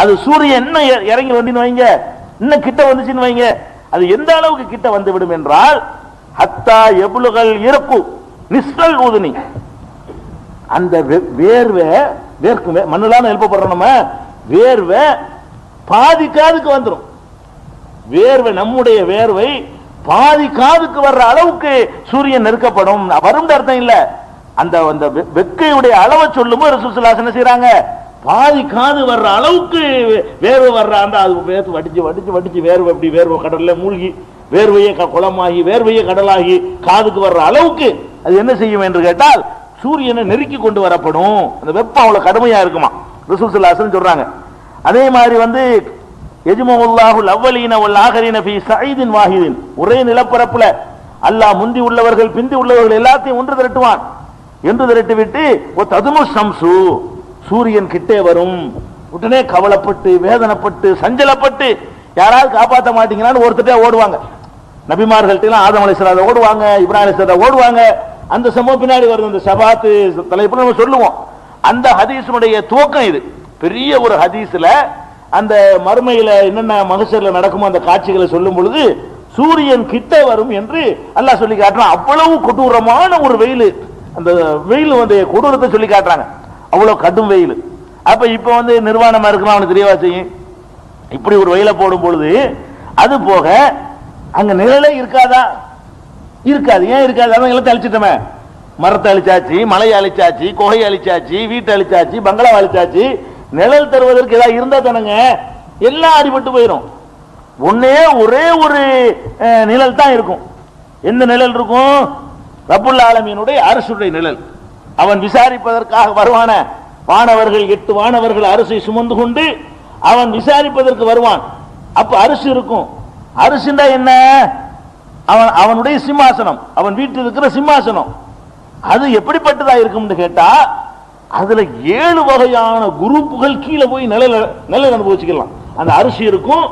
அது சூரியன் இன்னும் இறங்கி வந்துன்னு வைங்க, இன்னும் கிட்ட வந்துச்சுன்னு வைங்க, அது எந்த அளவுக்கு கிட்ட வந்து விடும் என்றால் ஹத்தா எபுலுகல் இறப்பு நிஸ்டல் ஊதுனி, அந்த வேர்வை வேர்க்குமே மண்ணுலான எழுப்பப்படுறோம். நம்ம வேர்வை பாதி காதுக்கு வந்துடும். வேர்வை நம்முடைய வேர்வை பாதி காதுக்கு வர்ற அளவுக்கு சூரியன் நெருக்கப்படும். வரும் அர்த்தம் இல்ல, அந்த வெக்கையுடைய அளவை சொல்லும் ரசூலுல்லாஹி என்ன செய்றாங்க, பாதி காது வர்ற அளவுக்கு வேர்வை வர்ற அந்த அது வடிச்சு வடிச்சு வடிச்சு வேர்வை எப்படி வேர்வை கடல்ல மூழ்கி வேர்வையே குளமாகி வேர்வையே கடலாகி காதுக்கு வர்ற அளவுக்கு அது என்ன செய்யும் என்று கேட்டால் சூரியனை நெருக்கி கொண்டு வரப்படும். அந்த வெப்பம் அவ்வளவு கடுமையா இருக்குமா ரசூல் ஸல்லல்லாஹு அலைஹி வஸல்லம் சொல்றாங்க. அதே மாதிரி வந்து யஜ்மஉல்லாஹுல் அவ்வலீன வல் ஆகிரீன ஃபீ ஸஈதின் வாஹிதின், ஒரே நிலப்பரப்புல அல்லாஹ் முந்தி உள்ளவர்கள் பிந்தி உள்ளவர்கள் எல்லாத்தையும் ஒன்று திரட்டுவான். என்று திரட்டி விட்டு ததுமு ஷம்சு, சூரியன் கிட்டே வரும். உடனே கவலைப்பட்டு வேதனைப்பட்டு சஞ்சலப்பட்டு யாராவது காப்பாற்ற மாட்டீங்களான்னு ஒருத்தட்டே ஓடுவாங்க. நபிமார்கள்ட்ட எல்லாம் ஆதம் அலைஹிஸ்ஸலாம் ஓடுவாங்க, இப்ராஹிம் அலைஹிஸ்ஸலாம் ஓடுவாங்க. அந்த சம்பவம் பின்னாடி வருது. அந்த ஷபாத் தலைப்புல நம்ம சொல்லுவோம். அந்த ஹதீஸுடைய துவக்கம் இது. பெரிய ஒரு ஹதீஸ்ல அந்த மறுமையில என்னென்ன மகசர்ல நடக்குமோ அந்த காட்சிகளை சொல்லும் பொழுது சூரியன் கிட்ட வரும் என்று அல்லாஹ் சொல்லி காட்டுறான். அவ்வளவு கொடூரமான ஒரு வெயில், அந்த வெயில் வந்து கொடூரத்தை சொல்லி காட்டுறாங்க. அவ்வளவு கடும் வெயில். அப்ப இப்ப வந்து நிர்வாணமா இருக்கலாம் அவனுக்கு தெரியவா செய்யும். இப்படி ஒரு வெயில போடும் பொழுது அது போக அங்க நிழலே இருக்காதா? இருக்காது. ஏன் இருக்காது? அவங்க எல்லாம் அழிச்சிட்டோமே. மரத்தை அழிச்சாச்சு, மலையை அழிச்சாச்சு, குகையை அழிச்சாச்சு, வீட்டை அழிச்சாச்சு, பங்களா அழிச்சாச்சு. நிழல் தருவதற்கு ஏதாவது இருந்தா தானுங்க எல்லாம் அடிபட்டு போயிடும். ஒரே ஒரு நிழல் தான் இருக்கும். எந்த நிழல் இருக்கும்? ரப்புல் ஆலமீனுடைய அரசுடைய நிழல். அவன் விசாரிப்பதற்காக வருவான வானவர்கள் 8 வானவர்கள் அரசை சுமந்து கொண்டு அவன் விசாரிப்பதற்கு வருவான். அப்ப அரசு இருக்கும். அரசுண்டா என்ன? அவனுடைய சிம்மாசனம், அவன் வீட்டில் இருக்கிற சிம்மாசனம். அது எப்படிப்பட்டதா இருக்கும் கேட்டா அதுல 7 வகையான குரூப்புகள் கீழே போய் நிழல் அனுபவிச்சுக்கலாம். அந்த அரிசி இருக்கும்,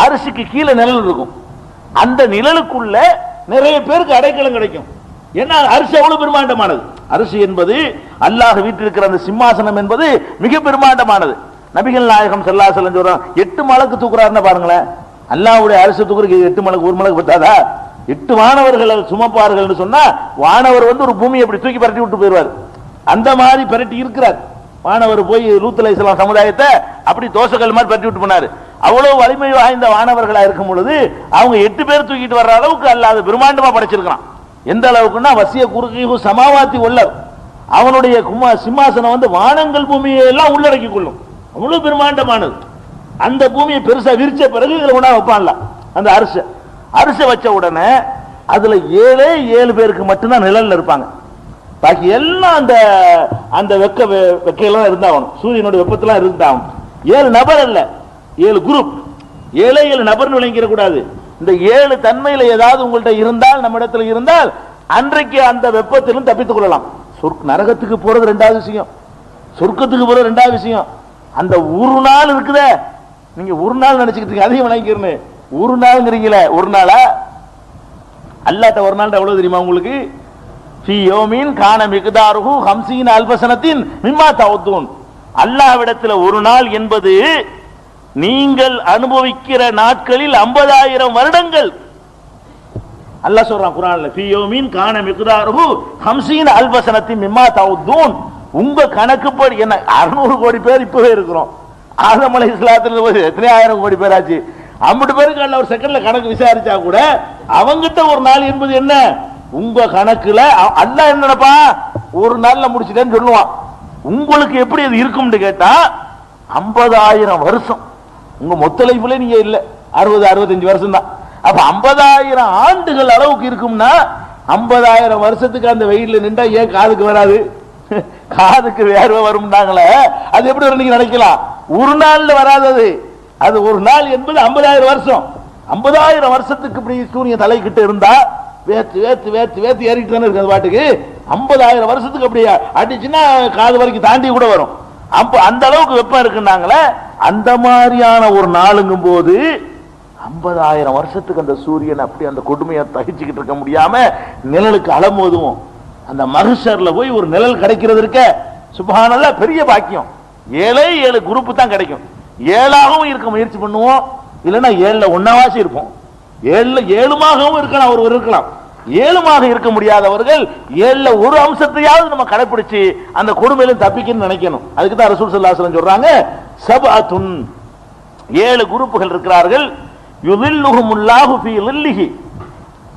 அரிசிக்கு கீழே நிழல் இருக்கும். அந்த நிழலுக்குள்ள நிறைய பேருக்கு அடைக்கலம் கிடைக்கும். ஏன்னா அரிசி அவ்வளவு பெருமாண்டமானது. அரிசி என்பது அல்லாஹ் வீட்டில் அந்த சிம்மாசனம் என்பது மிக பெருமாண்டமானது. நபிகள் நாயகம் ஸல்லல்லாஹு அலைஹி வஸல்லம் சொல்றாங்க, 8 மலக்கு தூக்குறாருன்னு பாருங்களேன். அல்லாஹ்வுடைய அரிசி தூக்குறதுக்கு 8 மலக்கு, 1 மலக்கு பத்தாதா? 8 வானவர்கள் சுமப்பார்கள் சொன்னா வானவர் வந்து ஒரு பூமியை அப்படி தூக்கி பரட்டி விட்டு போயிடுவார். அந்த மாதிரி பரட்டி இருக்கிறார். வானவர் போய் லூத் அலைஹிஸ்ஸலாம் சமுதாயத்தை அப்படி தோசைகள் மாதிரி பரட்டி விட்டு போனாரு. அவ்வளவு வலிமை வாய்ந்த வானவர்களா இருக்கும் பொழுது அவங்க 8 பேர் தூக்கிட்டு வர்ற அளவுக்கு அல்லாஹ் பிரம்மாண்டமா படைச்சிருக்கான். எந்த அளவுக்குன்னா வசிய குறுகீஹு சமாவாத்தி உள்ளர், அவனுடைய சிம்மாசனம் வந்து வானங்கள் பூமியை எல்லாம் உள்ளடக்கி கொள்ளும். அவ்வளவு பிரம்மாண்டமானது. அந்த பூமியை பெருசா விரிச்ச பிறகு இதுல உணா வைப்பான்ல அந்த அரிசை வச்ச உடனே அதுல 7 பேருக்கு மட்டும்தான் நிழல்ல இருப்பாங்க. பாக்கி எல்லாம் அந்த அந்த வெக்கையெல்லாம் இருந்தாகணும். சூரியனுடைய வெப்பத்தெல்லாம் இருந்தாகணும். 7 நபர் அல்ல, 7 குரூப். 7 நபர்னு விளங்கிட கூடாது. இந்த 7 தன்மையில ஏதாவது உங்கள்கிட்ட இருந்தால், நம்ம இடத்துல இருந்தால், அன்றைக்கு அந்த வெப்பத்திலும் தப்பித்துக் கொள்ளலாம். நரகத்துக்கு போறது 2வது விஷயம், சொர்க்கத்துக்கு போறது 2வது விஷயம். அந்த ஒரு நாள் இருக்குதே, நீங்க ஒரு நாள் நினைச்சுக்கிட்டு அதையும் விளங்கிக்கிறேன்னு ஒரு நாள்ங்கிறீங்களே, ஒரு நாளா? அல்லாஹ்ட்ட ஒரு நாள் எவ்வளவு தெரியுமா உங்களுக்கு? ஃபீ யௌமின் கான மிக்தாருஹு 50 அல்ஃப ஸனத்தின் மிம்மா தஅதுன். அல்லாஹ்விடத்தில் ஒரு நாள் என்பது நீங்கள் அனுபவிக்கிற நாட்களில் 50,000 வருடங்கள். அல்லாஹ் சொல்றான் குர்ஆன்ல, ஃபீ யௌமின் கான மிக்தாருஹு 50 அல்ஃப ஸனத்தின் மிம்மா தஅதுன். உங்க கணக்குப்படி என்ன 600 கோடி பேர் இப்பவே இருக்கிறோம். ஆதம் அலைஹிஸ்ஸலாத்துல எத்தனை ஆயிரம் கோடி பேர் ஆச்சு. 50 பேருக்கு அல்ல ஒரு செகண்ட்ல கணக்கு விசாரிச்சா கூட அவங்கிட்ட ஒரு நாள் என்பது என்ன? உங்க கணக்குல அல்லாஹ் என்னப்பா ஒரு நாள்ல முடிச்சிட்டேன்னு சொல்லுவான். உங்களுக்கு எப்படி அது இருக்கும்னு கேட்டா 50,000 வருஷம். உங்க மொத்த லைஃப்ல நீங்க இல்ல 60-65 வருஷம் தான். அப்ப 50,000 ஆண்டுகள் அளவுக்கு இருக்கும்னா 50,000 வருஷத்துக்கு அந்த வெயில்ல நின்றா ஏன் காதுக்கு வராது? காதுக்கு வேர்வை வரும்னாங்களே, அது எப்படி வரும் நீங்க நினைக்கலாம்? ஒரு நாள்ல வராதது. அது ஒரு நாள் என்பது 50,000 வருஷம். 50,000 வருஷத்துக்கு இப்படி சூரியன் தலைக்கிட்ட இருந்தா வேத்து வேத்து வேத்து வேத்து ஏறிட்டு தானே இருக்கு. அது பாட்டுக்கு 50,000 வருஷத்துக்கு அப்படி அடிச்சுன்னா காது வரைக்கும் தாண்டி கூட வரும். அப்ப அந்த அளவுக்கு வெப்பம் இருக்குன்னாங்களே, அந்த மாதிரியான ஒரு நாளுங்கும் போது 50,000 வருஷத்துக்கு அந்த சூரியன் அப்படி அந்த கொடுமையை தகிச்சுக்கிட்டு இருக்க முடியாம நிழலுக்கு அலமோதுவோம். அந்த மஹ்ஷர்ல போய் ஒரு நிழல் கிடைக்கிறது இருக்க சுப்ஹானல்லாஹ், பெரிய பாக்கியம். 7 குரூப் தான் கிடைக்கும். 7ஆகவும் இருக்க முயற்சி பண்ணுவோம், இல்லைன்னா 7ல 1ஆவாசி இருப்போம். 7மாகவும் இருக்கலாம், ஒருவர் இருக்கலாம். 7மாக இருக்க முடியாதவர்கள் 7ல ஒரு அம்சத்தையாவது நம்ம கடைபிடிச்சு அந்த கொடுமையிலும் தப்பிக்கணும்னு நினைக்கணும். அதுக்கு தான் ரசூல் ஸல்லல்லாஹு அலைஹி வஸல்லம் சொல்றாங்க, சபஅத்துன் 7 குரூப்புகள் இருக்கிறார்கள். யுதில்லுஹுமுல்லாஹு ஃபீ லில்லிஹி,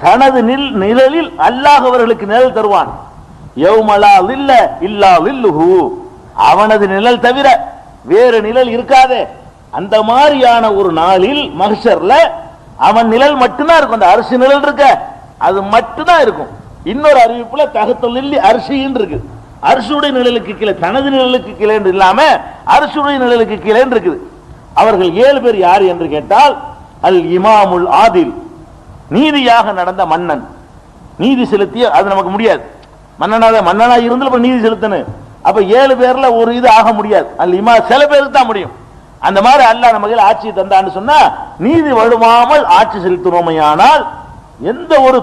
தனது நிழலில் அல்லாஹ் அவர்களுக்கு நிழல் தருவான். யௌமலா லில்ல இல்லா லில்லுஹு, அவனது நிழல் தவிர வேறு நிழல் இருக்காதே. அந்த மாதிரியான ஒரு நாளில் மஹ்ஷர்ல அவன் நிழல் மட்டும்தான் இருக்கும். அந்த அரிசி நிழல் இருக்க அது மட்டும்தான் இருக்கும். இன்னொரு அறிவிப்புல தகத்தொல்லி அரிசின்னு இருக்கு. அரிசியுடைய நிழலுக்கு கீழே, தனது நிழலுக்கு கீழே இல்லாம அரிசியுடைய நிழலுக்கு கீழே இருக்குது. அவர்கள் 7 பேர் யார் என்று கேட்டால், அல் இமாமுல் ஆதில், நீதியாக நடந்த மன்னன், நீதி செலுத்திய. அது நமக்கு முடியாது, மன்னனா இருந்து நீதி செலுத்தணும். அப்ப 7 பேர்ல ஒரு இது ஆக முடியாது. அல் இமா சில பேருக்கு தான் முடியும். அந்த மாதிரி அல்லாஹ் நமக்கு ஆட்சி தந்தான்னு சொன்னா, நீதி வழுவாமல் ஆட்சி செலுத்தணுமையானால் எந்த ஒரு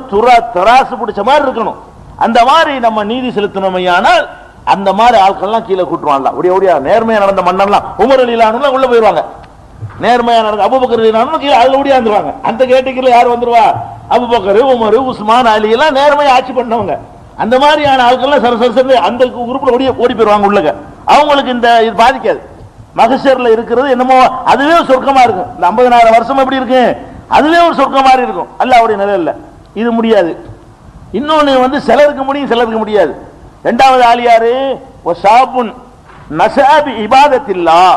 தராசு பிடிச்ச மாதிரி இருக்கணும். அந்த மாதிரி நம்ம நீதி செலுத்தணுமையானால் அந்த மாதிரி ஆட்கள்லாம் கீழே கூட்டுவான்ல. ஒடியா நேர்மையா நடந்த மன்னர்லாம் உமர் அலிலானும் உள்ள போயிருவாங்க. நேர்மையா நடந்த அபூபக்கர் அலிலானும் கீழே அதுல ஓடியாந்துருவாங்க. அந்த கேட்டகரியில யார் வந்துருவா? அபூபக்கர், உமர், உஸ்மான், அலி எல்லாம் நேர்மையா ஆட்சி பண்ணவங்க. அந்த மாதிரியான ஆட்கள்லாம் சரசரசு அந்த குரூப்ல ஓடி போயிருவாங்க உள்ளக. அவங்களுக்கு இந்த இது பாதிக்காது. மகசர்ல இருக்கிறது என்னமோ அதுவே சொர்க்கமா இருக்கும். இந்த 50,000 வருஷம் எப்படி இருக்கு, அதுவே ஒரு சொர்க்கம் மாதிரி இருக்கும் அல்லாஹ்வுடைய நிழல்ல. இது முடியாது. இன்னொன்னு சிலருக்கு முடியும், சிலருக்கு முடியாது. இரண்டாவது ஆள் யாரு? வஸாபுன் நஸாபி இபாதத்தில்லாஹ்,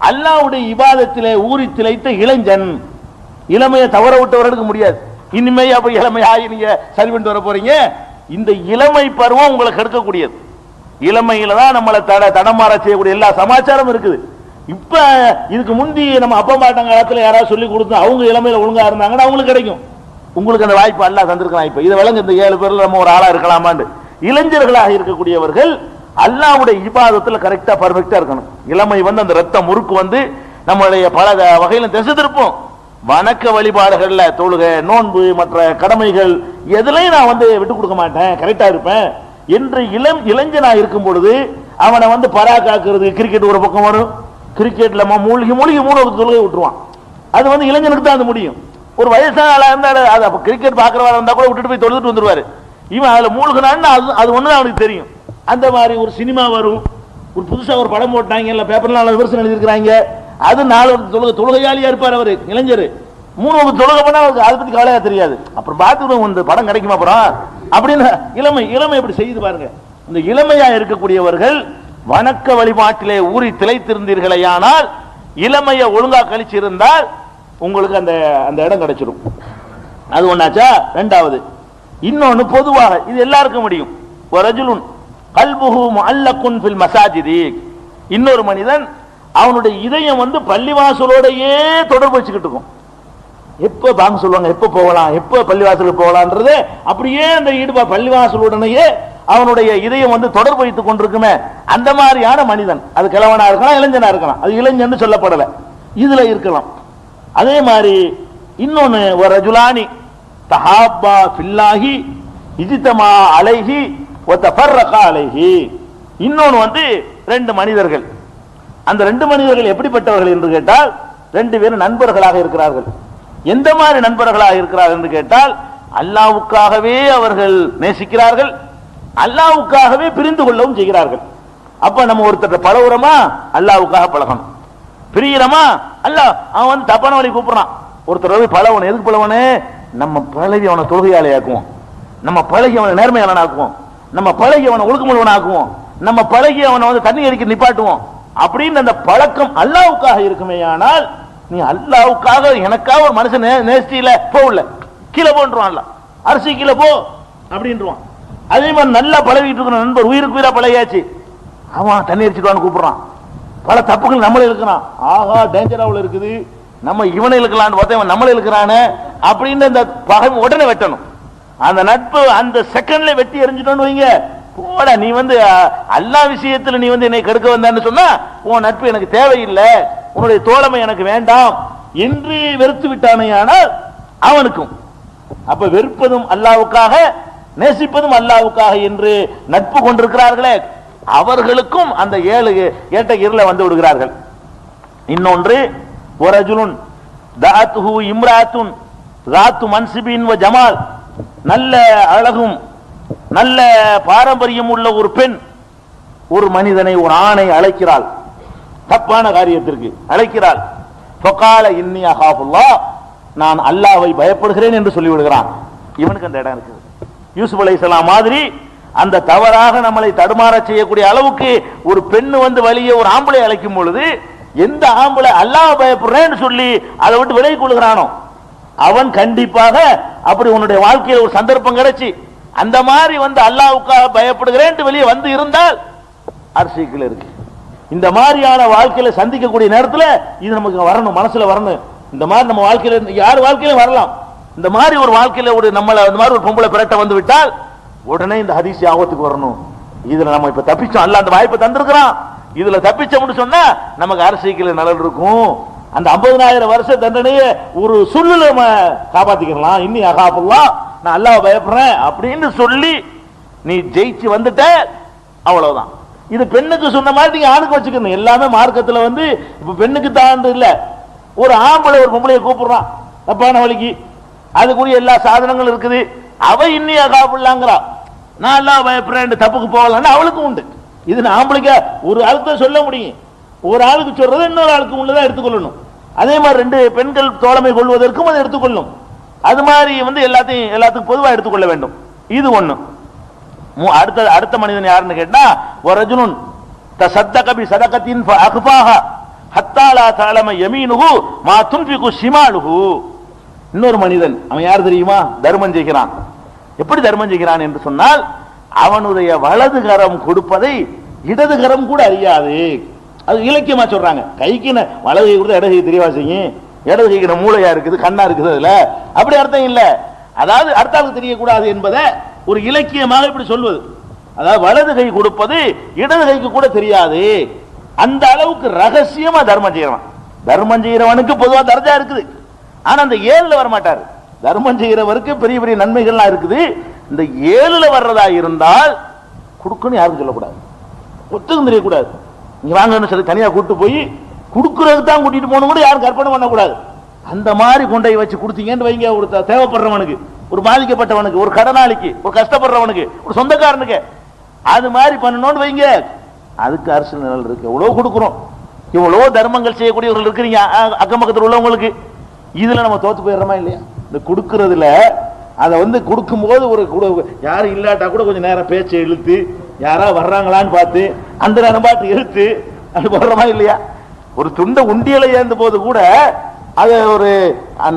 அல்லாஹ்வுடைய இபாதத்திலே ஊறி திளைத்த இளைஞன். இளமையை தவற விட்டவர்களுக்கு முடியாது. இனிமே அப்ப இளமையாகி நீங்க சரி பண்ணிட்டு வர போறீங்க. இந்த இளமை பருவம் உங்களை கெடுக்கக்கூடியது. இளமையில தான் நம்மளை தடமாற செய்யக்கூடிய எல்லா சமாச்சாரம் இருக்குது. இப்ப இதுக்கு முந்தி நம்ம அப்பா மாட்டாங்க காலத்துல யாராவது சொல்லி கொடுத்தோம், அவங்க இளமையில ஒழுங்கா இருந்தாங்கன்னா அவங்களுக்கு கிடைக்கும். உங்களுக்கு அந்த வாய்ப்பு அல்லாஹ் தந்திருக்கலாம். இப்ப இதை விளங்க, இந்த 7 பேர்ல நம்ம ஒரு ஆளா இருக்கலாமான்னு. இளைஞர்களாக இருக்கக்கூடியவர்கள் அல்லாஹ்வுடைய இபாதத்துல கரெக்டா பர்ஃபெக்டா இருக்கணும். இளமை அந்த ரத்த முறுக்கு நம்மளுடைய பல வகையில திசை திருப்போம். வணக்க வழிபாடுகள்ல தொழுகை, நோன்பு, மற்ற கடமைகள் எதுலையும் நான் விட்டு கொடுக்க மாட்டேன், கரெக்டா இருப்பேன் என்று இளைஞனா இருக்கும் பொழுது அவனை பராக்காக்குறது. கிரிக்கெட் ஒரு பக்கம் வரும், கிரிக்கெட்ல மூழ்கி 3 தொழுகை விட்டுருவான். அது இளைஞனுக்கு தான் அது முடியும். ஒரு வயசான ஆளா இருந்தாலும் அது கிரிக்கெட் பாக்குறவா இருந்தா கூட விட்டுட்டு போய் தொழுதுட்டு வந்துருவாரு. இவன் அதுல மூழ்கினான்னு அது ஒண்ணுதான் அவனுக்கு தெரியும். அந்த மாதிரி ஒரு சினிமா வரும், ஒரு புதுசா ஒரு படம் போட்டாங்க, இல்ல பேப்பர்ல விமர்சனம் எழுதிருக்கிறாங்க, அது 4 தொழுகையாளியா இருப்பார் அவரு இளைஞர். 3 தொழுகை பண்ணா அதை பத்தி கவலையா தெரியாது. அப்புறம் பார்த்துடும் இந்த படம் கிடைக்குமா அப்புறம் அப்படின்னு. இளமை எப்படி செய்து பாருங்க. இந்த இளமையா இருக்கக்கூடியவர்கள் வணக்க வழிபாட்டிலே ஊறி திளைத்திருந்தீர்களேயானால், இளமையை ஒழுங்கா கழிச்சு இருந்தால் உங்களுக்கு அந்த இடம் கிடைச்சிடும். அது ஒண்ணாச்சா. இரண்டாவது இன்னொன்னு பொதுவாக இது எல்லாருக்கும் முடியும். ரஜுலுன் கல்புஹு முஅல்லகுன் ஃபில் மசாஜிதி, இன்னொரு மனிதன் அவனுடைய இதயம் பள்ளிவாசலோடையே தொடர்பு வச்சுக்கிட்டு இருக்கும். எப்ப பாங்க சொல்லுவாங்க, எப்ப போகலாம், எப்ப பள்ளிவாசலுக்கு போகலான்றது அப்படியே அந்த ஈடுபா பள்ளிவாசலுடனேயே அவனுடைய இதயம் தொடர்பு வைத்துக் கொண்டிருக்குமே, அந்த மாதிரியான மனிதன். அது கிழவனா இருக்கலாம், இளைஞனா இருக்கலாம். அது இளைஞன்னு சொல்லப்படல, இதுல இருக்கலாம். அதே மாதிரி இன்னொன்னு ஒரு ரஜுலானி தஹாப்பா ஃபில்லாஹி இஜ்தமா அலைஹி வ தஃபர்ரகா அலைஹி. இன்னொன்னு 2 மனிதர்கள். அந்த 2 மனிதர்கள் எப்படிப்பட்டவர்கள் என்று கேட்டால், 2 பேரும் நண்பர்களாக இருக்கிறார்கள். எந்த மாதிரி நண்பர்களாக இருக்கிறார்கள் என்று கேட்டால், அல்லாஹ்வுக்காகவே அவர்கள் நேசிக்கிறார்கள், அல்லாஹ்வுக்காகவே பிரிந்து கொள்ளவும் செய்கிறார்கள். அப்ப நம்ம ஒருத்தர் பழகுறோமா, அல்லாஹ்வுக்காக பழகணும். பிரியறமா, அல்லாஹ் அவன் தப்பான வழி கூப்பிடுறான், ஒருத்தர் பழகணும். எதுக்கு பழகணும்? நம்ம பழகி அவனை தொழுகையாளி ஆக்குவோம், நம்ம பழகி அவனை நேர்மையாளன் ஆக்குவோம், நம்ம பழகி அவனை ஒழுக்கமுள்ளவன் ஆக்குவோம், நம்ம பழகி அவனை தண்ணி அடிக்க நிப்பாட்டுவோம் அப்படின்னு அந்த பழக்கம் அல்லாஹ்வுக்காக இருக்குமேயானால், நீ அல்லாஹ்வுக்காக எனக்காக ஒரு மனுஷன் நேசில போகல, கீழே போன்றுவான்ல, அரிசி கீழே போ அப்படின்றான். அதே மாதிரி நல்லா பழகிட்டு இருக்கிற நண்பர், உயிருக்கு உயிரா பழகியாச்சு, அவன் தண்ணி அடிச்சுட்டு கூப்பிடுறான், பல தப்புகள் நம்மளே இருக்கிறான், ஆஹா டேஞ்சராவில் இருக்குது, நம்ம இவனை இழுக்கலான்னு பார்த்தா இவன் நம்மளே இருக்கிறானே அப்படின்னு அந்த பகை உடனே வெட்டணும். அந்த நட்பு அந்த செகண்ட்ல வெட்டி எரிஞ்சிட்டோன்னு வைங்க, போட நீ அல்லாஹ் விஷயத்துல நீ என்னை கெடுக்க வந்தான்னு சொன்னா உன் நட்பு எனக்கு தேவையில்லை, உன்னுடைய தோழமை எனக்கு வேண்டாம் என்று வெறுத்து விட்டானேயானால் அவனுக்கும். அப்ப வெறுப்பதும் அல்லாஹ்வுக்காக, நேசிப்பதும் அல்லாஹ்வுக்காக என்று நட்பு கொண்டிருக்கிறார்களே அவர்களுக்கும் அந்த 7 கேட்டகிரில விடுகிறார்கள். இன்னொன்று வரஜுலுன் தாத்துஹு இம்ராத்துன் ராத்து மன்சிபின் வ ஜமால், நல்ல அழகும் நல்ல பாரம்பரியம் உள்ள ஒரு பெண் ஒரு மனிதனை, ஒரு ஆணை அழைக்கிறாள், தப்பான காரியத்திற்கு அழைக்கிறாள். ஃபகால இன்னி அகாஃபுல்லாஹ், நான் அல்லாஹ்வை பயப்படுகிறேன் என்று சொல்லிவிடுகிறான். இவனுக்கு அந்த இடம் இருக்குது. யூசுப் அலைஹிஸ்ஸலாம் மாதிரி அந்த தவறாக நம்மளை தடுமாற செய்யக்கூடிய அளவுக்கு ஒரு பெண்ணு வந்து வழியே ஒரு ஆம்பளை அழைக்கும் பொழுது எந்த ஆம்பளை அல்லாஹ் பயப்படுறேன்னு சொல்லி அதை விட்டு விலகி கொள்கிறானோ அவன் கண்டிப்பாக அப்படி உன்னுடைய வாழ்க்கையில் ஒரு சந்தர்ப்பம் கிடைச்சி அந்த மாதிரி வந்து அல்லாஹ்வுக்காக பயப்படுகிறேன் வெளியே வந்து இருந்தால் அர்ஷிக்கில் இருக்கு. இந்த மாதிரியான வாழ்க்கையில சந்திக்கக்கூடிய நேரத்தில் இது நமக்கு வரணும், மனசுல வரணும். இந்த மாதிரி நம்ம வாழ்க்கையில யார் வாழ்க்கையிலும் வரலாம். இந்த மாதிரி ஒரு வாழ்க்கையில ஒரு நம்மள இந்த மாதிரி ஒரு பொம்பளை பிரட்ட வந்து விட்டால் உடனே இந்த ஹதீஸ் ஞாபகத்துக்கு வரணும். இதுல நம்ம இப்ப தப்பிச்சோம், அல்லாஹ் அந்த வாய்ப்பை தந்திருக்கிறான். இதுல தப்பிச்சோம்னு சொன்னா நமக்கு அரசியல் நலன் இருக்கும். அந்த 50,000 வருஷ தண்டனையை ஒரு சொல்லுல நம்ம காப்பாத்திக்கலாம். இன்னி அகாபுல்லாம் நான் அல்லாஹ் பயப்படுறேன் அப்படின்னு சொல்லி நீ ஜெயிச்சு வந்துட்ட, அவ்வளவுதான். இது பெண்ணுக்கு சொன்ன மாதிரி நீங்க ஆணுக்கு வச்சுக்கணும். எல்லாமே மார்க்கத்துல வந்து இப்ப பெண்ணுக்கு தான் இல்ல. ஒரு ஆம்பளை ஒரு பொம்பளையை கூப்பிடுறான் தப்பான வழிக்கு, அதுக்குரிய எல்லா சாதனங்களும் இருக்குது. அவ இன்னி அகாபுல்லாங்கிறா, நான் அல்லாஹ் பயப்படுறேன் தப்புக்கு போகலான்னு அவளுக்கும் உண்டு. இது ஆம்பளைக்கு ஒரு ஆளுக்கு தான் சொல்ல முடியும், ஒரு ஆளுக்கு சொல்றது இன்னொரு ஆளுக்கு உள்ளதான் எடுத்துக்கொள்ளணும். அதே மாதிரி 2 பெண்கள் தோழமை கொள்வதற்கும் அதை எடுத்துக்கொள்ளும். அது மாதிரி வந்து எல்லாத்துக்கும் பொதுவாக எடுத்துக்கொள்ள வேண்டும். இது ஒண்ணு. அடுத்த மனிதன் யாருன்னு கேட்டா வரஜுனுன் தஸத்தக பி ஸதகத்தின் ஃபஅக்ஃபாஹா ஹத்தா லா தஅலம யமீனுஹு மா துன்ஃபிகு ஷிமாலுஹு. இன்னொரு மனிதன், அவன் யார் தெரியுமா? தர்மம் செய்கிறான். எப்படி தர்மம் செய்கிறான் என்று சொன்னால் அவனுடைய வலது கரம் கொடுப்பதை இடது கரம் கூட அறியாது. அது இலக்கியமா சொல்றாங்க. கைக்கு வலது கை கொடுத்தா இடது கை தெரியவா செய்யும்? இடது கைக்கு மூளையா இருக்குது, கண்ணா இருக்குது, அதுல அப்படி அர்த்தம் இல்ல. அதாவது அடுத்தாளுக்கு தெரியக்கூடாது என்பதை ஒரு இலக்கியமாக இப்படி சொல்வது. அதாவது வலது கை கொடுப்பது இடது கைக்கு கூட தெரியாது. அந்த அளவுக்கு ரகசியமா தர்மம் செய்யறான். தர்மம் செய்யறவனுக்கு பொதுவா தர்ஜா இருக்குது. ஆனா அந்த 7ல வர மாட்டாரு. தர்மம் செய்யறவருக்கு பெரிய பெரிய நன்மைகள்லாம் இருக்குது. இந்த 7ல வர்றதா இருந்தால் கொடுக்கணும் யாருக்கும் சொல்லக்கூடாது, ஒத்துக்கும் தெரியக்கூடாது. நீங்க வாங்கன்னு சொல்லி தனியா கூட்டு போய் கொடுக்கறதுக்கு தான் கூட்டிட்டு போகணும் கூட யாரும் கற்பனை பண்ணக்கூடாது. அந்த மாதிரி கொண்டை வச்சு கொடுத்தீங்கன்னு வைங்க, ஒரு தேவைப்படுறவனுக்கு, ஒரு பாதிக்கப்பட்டவனுக்கு, ஒரு கடனாளிக்கு, ஒரு கஷ்டப்படுறவனுக்கு, ஒரு சொந்தக்காரனுக்கு அது மாதிரி பண்ணணும்னு வைங்க. அதுக்கு அரசு நிழல் இருக்கு. எவ்வளவு கொடுக்குறோம், இவ்வளவு தர்மங்கள் செய்யக்கூடியவர்கள் இருக்கிறீங்க அக்கம் பக்கத்தில் உள்ளவங்களுக்கு. இதுல நம்ம தோத்து போயிடுறோமா இல்லையா? இந்த கொடுக்கறதுல அதை வந்து கொடுக்கும் போது ஒரு யாரும் இல்லாட்டா கூட கொஞ்சம் நேரம் பேச்சை இழுத்து யாரா வர்றாங்களான்னு பார்த்து அந்த நேரம் பார்த்து இழுத்து அது போடுறோமா இல்லையா? ஒரு துண்டை உண்டியலை ஏந்த போது கூட அதை ஒரு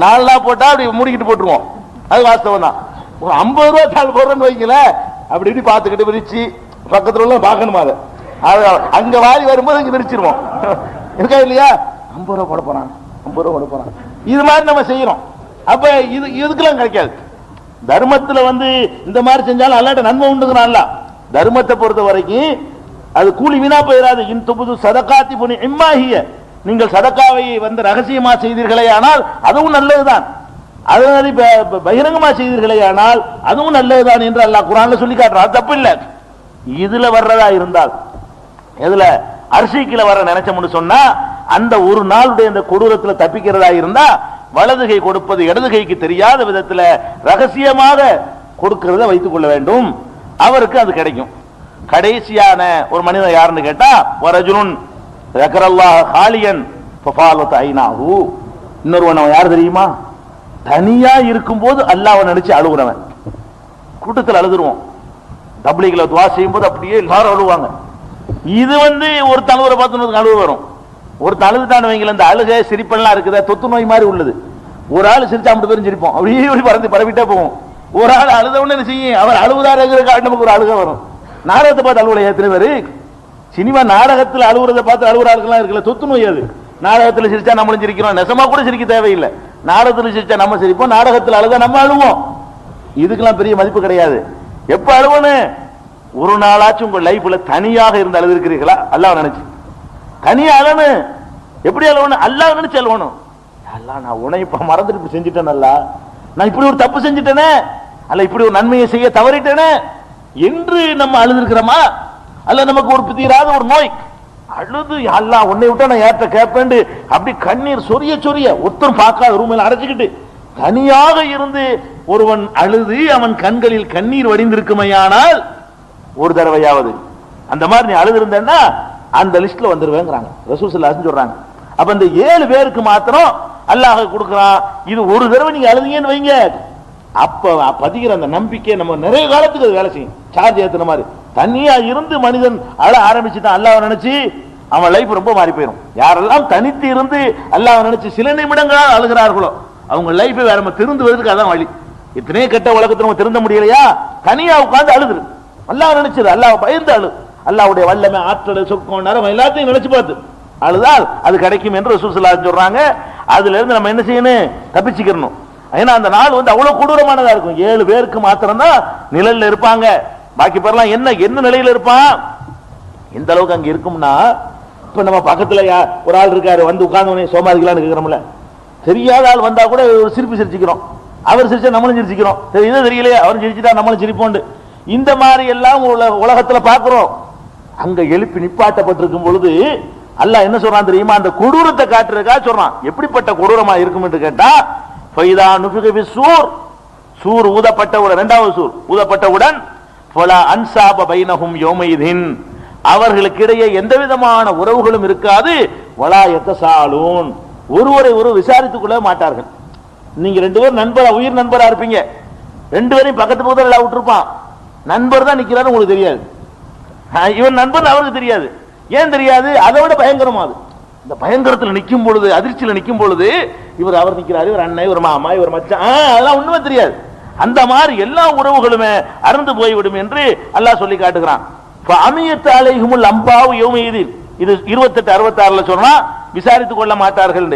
4 நாள் போட்டா அப்படி மூடிக்கிட்டு போட்டுருவோம். அது வாஸ்தவம் தான். ஒரு 50 ரூபா தாள் போடுறோன்னு வைக்கல, அப்படி இப்படி பார்த்துக்கிட்டு விரிச்சு பக்கத்துல உள்ள பார்க்கணுமா? அதை அங்க வாரி வரும்போது இங்க விரிச்சிருவோம் இருக்கா இல்லையா? 50 ரூபா போட போறான், 50 ரூபா போட போறான். இது மாதிரி நம்ம செய்யறோம். அப்ப இதுக்கெல்லாம் கிடைக்காது. தர்மத்துல வந்து இந்த மாதிரி செஞ்சாலும் அல்லாட்ட நன்மை உண்டுங்கிறான்ல. தர்மத்தை பொறுத்த வரைக்கும் அது கூலி வீணா போயிடாது. இன்துபுது சதகாத்தி புனி இம்மாஹிய, நீங்கள் சதக்காவை வந்து ரகசியமா செய்தீர்களே ஆனால் அதுவும் நல்லதுதான், அதனால பகிரங்கமா செய்தீர்களே ஆனால் அதுவும் நல்லதுதான் என்று அல்லாஹ் குர்ஆன்ல சொல்லி காட்டுறான். தப்பு இல்லை. இதுல வர்றதா இருந்தால், எதுல அரிசிக்கில வர நினைச்சோம்னு சொன்னா அந்த ஒரு நாளுடைய அந்த கொடூரத்துல தப்பிக்கிறதா இருந்தா வலது கை கொடுப்பது இடது கைக்கு தெரியாத விதத்துல ரகசியமாக கொடுக்கிறத வைத்துக் கொள்ள வேண்டும். அவருக்கு அது கிடைக்கும். கடைசியான ஒரு மனிதன் யாருன்னு கேட்டா வரஜுனுன் ذكرல்லாஹ ஹாலியன் ஃபஃபாலத் ஐனாஹு. இன்னொருவன் யார் தெரியுமா? தனியா இருக்கும்போது அல்லாஹ்வை நினைச்சு அழுகுறவன். கூட்டத்தில் அழுதுருவோம். தப்லீக்ல துஆ செய்யும்போது அப்படியே எல்லாரும் அழுவாங்க. இது வந்து ஒரு தலைவரை பார்த்து அழுவு வரும். ஒரு தழுதுட்டான வைங்கள இந்த அழுகை சிரிப்பெல்லாம் இருக்குதா, தொத்து நோய் மாதிரி உள்ளது. ஒரு ஆள் சிரிச்சா 50 பேரும் சிரிப்போம், அப்படியே பறந்து பரவிட்டே போவோம். ஒரு ஆள் அழுத உடனே என்ன செய்யும், அவர் அழுவுதாருங்கிற நமக்கு ஒரு அழுகை வரும். நாடகத்தை பார்த்து அழுவலையா எத்தனை பேரு? சினிமா நாடகத்தில் அழுவுறதை பார்த்து அழுவுற ஆளுக்கெல்லாம் இருக்குல்ல, தொத்து நோய் அது. நாடகத்தில் சிரிச்சா நம்மளும் சிரிக்கிறோம், நெசமா கூட சிரிக்க தேவையில்லை. நாடகத்தில் சிரிச்சா நம்ம சிரிப்போம், நாடகத்தில் அழுதா நம்ம அழுவோம். இதுக்கெல்லாம் பெரிய மதிப்பு கிடையாது. எப்ப அழுவனு? ஒரு நாளாச்சும் உங்க லைஃப்ல தனியாக இருந்து அழுது இருக்கிறீர்களா? அல்லாஹ் நினைச்சு தனியா அழணும். எப்படி அழுவணும்? அல்லாஹ் நினைச்சு அழுவணும். அல்லாஹ் நான் உன்னை இப்ப மறந்துட்டு செஞ்சுட்டேன், அல்ல நான் இப்படி ஒரு தப்பு செஞ்சுட்டேனே, அல்ல இப்படி ஒரு நன்மையை செய்ய தவறிட்டேனே என்று நம்ம அழுதுருக்கிறோமா? அல்ல நமக்கு ஒரு தீராத ஒரு நோய் அழுது அல்லாஹ் உன்னை விட்டா நான் ஏற்ற கேட்பேன் அப்படி கண்ணீர் சொரிய சொரிய ஒருத்தரும் பார்க்காத ரூமில் அடைச்சுக்கிட்டு தனியாக இருந்து ஒருவன் அழுது அவன் கண்களில் கண்ணீர் வடிந்திருக்குமையானால் ஒரு தடவையாவது அந்த மாதிரி நீ அழுது இருந்தேன்னா அந்த லிஸ்ட்ல வந்துருவேங்கிறாங்க ரசூல் ஸல்லல்லாஹு அலைஹி வஸல்லம் சொல்றாங்க. அப்ப இந்த 7 பேருக்கு மாத்திரம் அல்லாஹ் கொடுக்கிறான். இது ஒரு தடவை நீங்க அழுதீங்கன்னு வைங்க, அப்ப பதிகிற அந்த நம்பிக்கை நம்ம நிறைய காலத்துக்கு அது வேலை செய்யும். சார்ஜ் ஏத்துன மாதிரி தனியா இருந்து மனிதன் அழ ஆரம்பிச்சுட்டான் அல்லாஹ் நினைச்சு, அவன் லைஃப் ரொம்ப மாறி போயிடும். யாரெல்லாம் தனித்து இருந்து அல்லாஹ் நினைச்சு சில நிமிடங்களால் அழுகிறார்களோ அவங்க லைஃப் வேற திருந்துவதற்கு அதான் வழி. இத்தனையே கெட்ட உலகத்துல நம்ம திருந்த முடியலையா, தனியா உட்கார்ந்து அழுதுரு. அல்லாஹ் நினைச்சது, அல்லாஹ் பயந்து அழு. அல்லாஹ்வுடைய வல்லமை, ஆற்றல், சொர்க்கம், நரகம் எல்லாத்தையும் நினைச்சு பார்த்து அழுதால் அது கிடைக்கும் என்று ரசூல் ஸல்லல்லாஹு அலைஹி வஸல்லம் சொல்றாங்க. அதுல இருந்து நம்ம என்ன செய்யணும், தப்பிச்சுக்கணும். ஏன்னா அந்த நாள் அவ்வளவு கொடூரமானதா இருக்கும். 7 பேருக்கு மாத்திரம் தான் நிழல்ல இருப்பாங்க. பாக்கி பேர்லாம் என்ன நிலையில இருப்பான், எந்த அளவுக்கு அங்க இருக்கும்னா, இப்ப நம்ம பக்கத்துல ஒரு ஆள் இருக்காரு, வந்து உட்கார்ந்து சோமாதிக்கலான்னு கேட்கிறோம்ல, தெரியாத ஆள் வந்தா கூட ஒரு சிரிப்பு சிரிச்சுக்கிறோம். அவர் சிரிச்சா நம்மளும் சிரிச்சுக்கிறோம். இது தெரியலையே, அவரும் சிரிச்சுட்டா நம்மளும் சிரிப்போண்டு. இந்த மாதிரி எல்லாம் உலகத்துல பாக்குறோம். அங்க எழுப்பி நிப்பாட்டப்பட்டிருக்கும் பொழுது அல்லாஹ் என்ன சொல்றான் தெரியுமா, அந்த கொடூரத்தை காட்டுறதுக்கா சொல்றான். எப்படிப்பட்ட கொடூரமா இருக்கும் என்று கேட்டா, ஃபைதா நுஃபிக ஃபிஸ்ஸூர், சூர் ஊதப்பட்டவுடன், இரண்டாவது சூர் ஊதப்பட்டவுடன், ஃபலா அன்சாப பைனஹும் யௌமைதின், அவர்களுக்கு இடையே எந்த விதமான உறவுகளும் இருக்காது. வலா யத்தசாலூன், ஒருவரை ஒருவர் விசாரித்துக் கொள்ள மாட்டார்கள். நீங்க 2 பேரும் நண்பரா, உயிர் நண்பரா இருப்பீங்க, 2 பேரையும் பக்கத்து பக்கத்துல எல்லாம் விட்டுருப்பான். நண்பர் தான் நிக்கிறாரு, உங்களுக்கு தெரியாது. இவன் நண்பர் அவருக்கு தெரியாது. ஏன் தெரியாது? அதை விட பயங்கரமா அது. இந்த பயங்கரத்தில் நிற்கும் பொழுது, அதிர்ச்சியில் நிற்கும் பொழுது, இவர் அவர் நிற்கிறாரு, இவர் அண்ணன், இவர் மாமா, இவர் மச்சான், அதெல்லாம் ஒண்ணுமே தெரியாது. அந்த மாதிரி எல்லா உறவுகளுமே அறந்து போய்விடும் என்று அல்லாஹ் சொல்லி காட்டுகிறான். அமியத் அலைஹிமுல் அம்பாவு யௌமைதின், இது 28:66 சொன்னா விசாரித்துக் கொள்ள மாட்டார்கள்.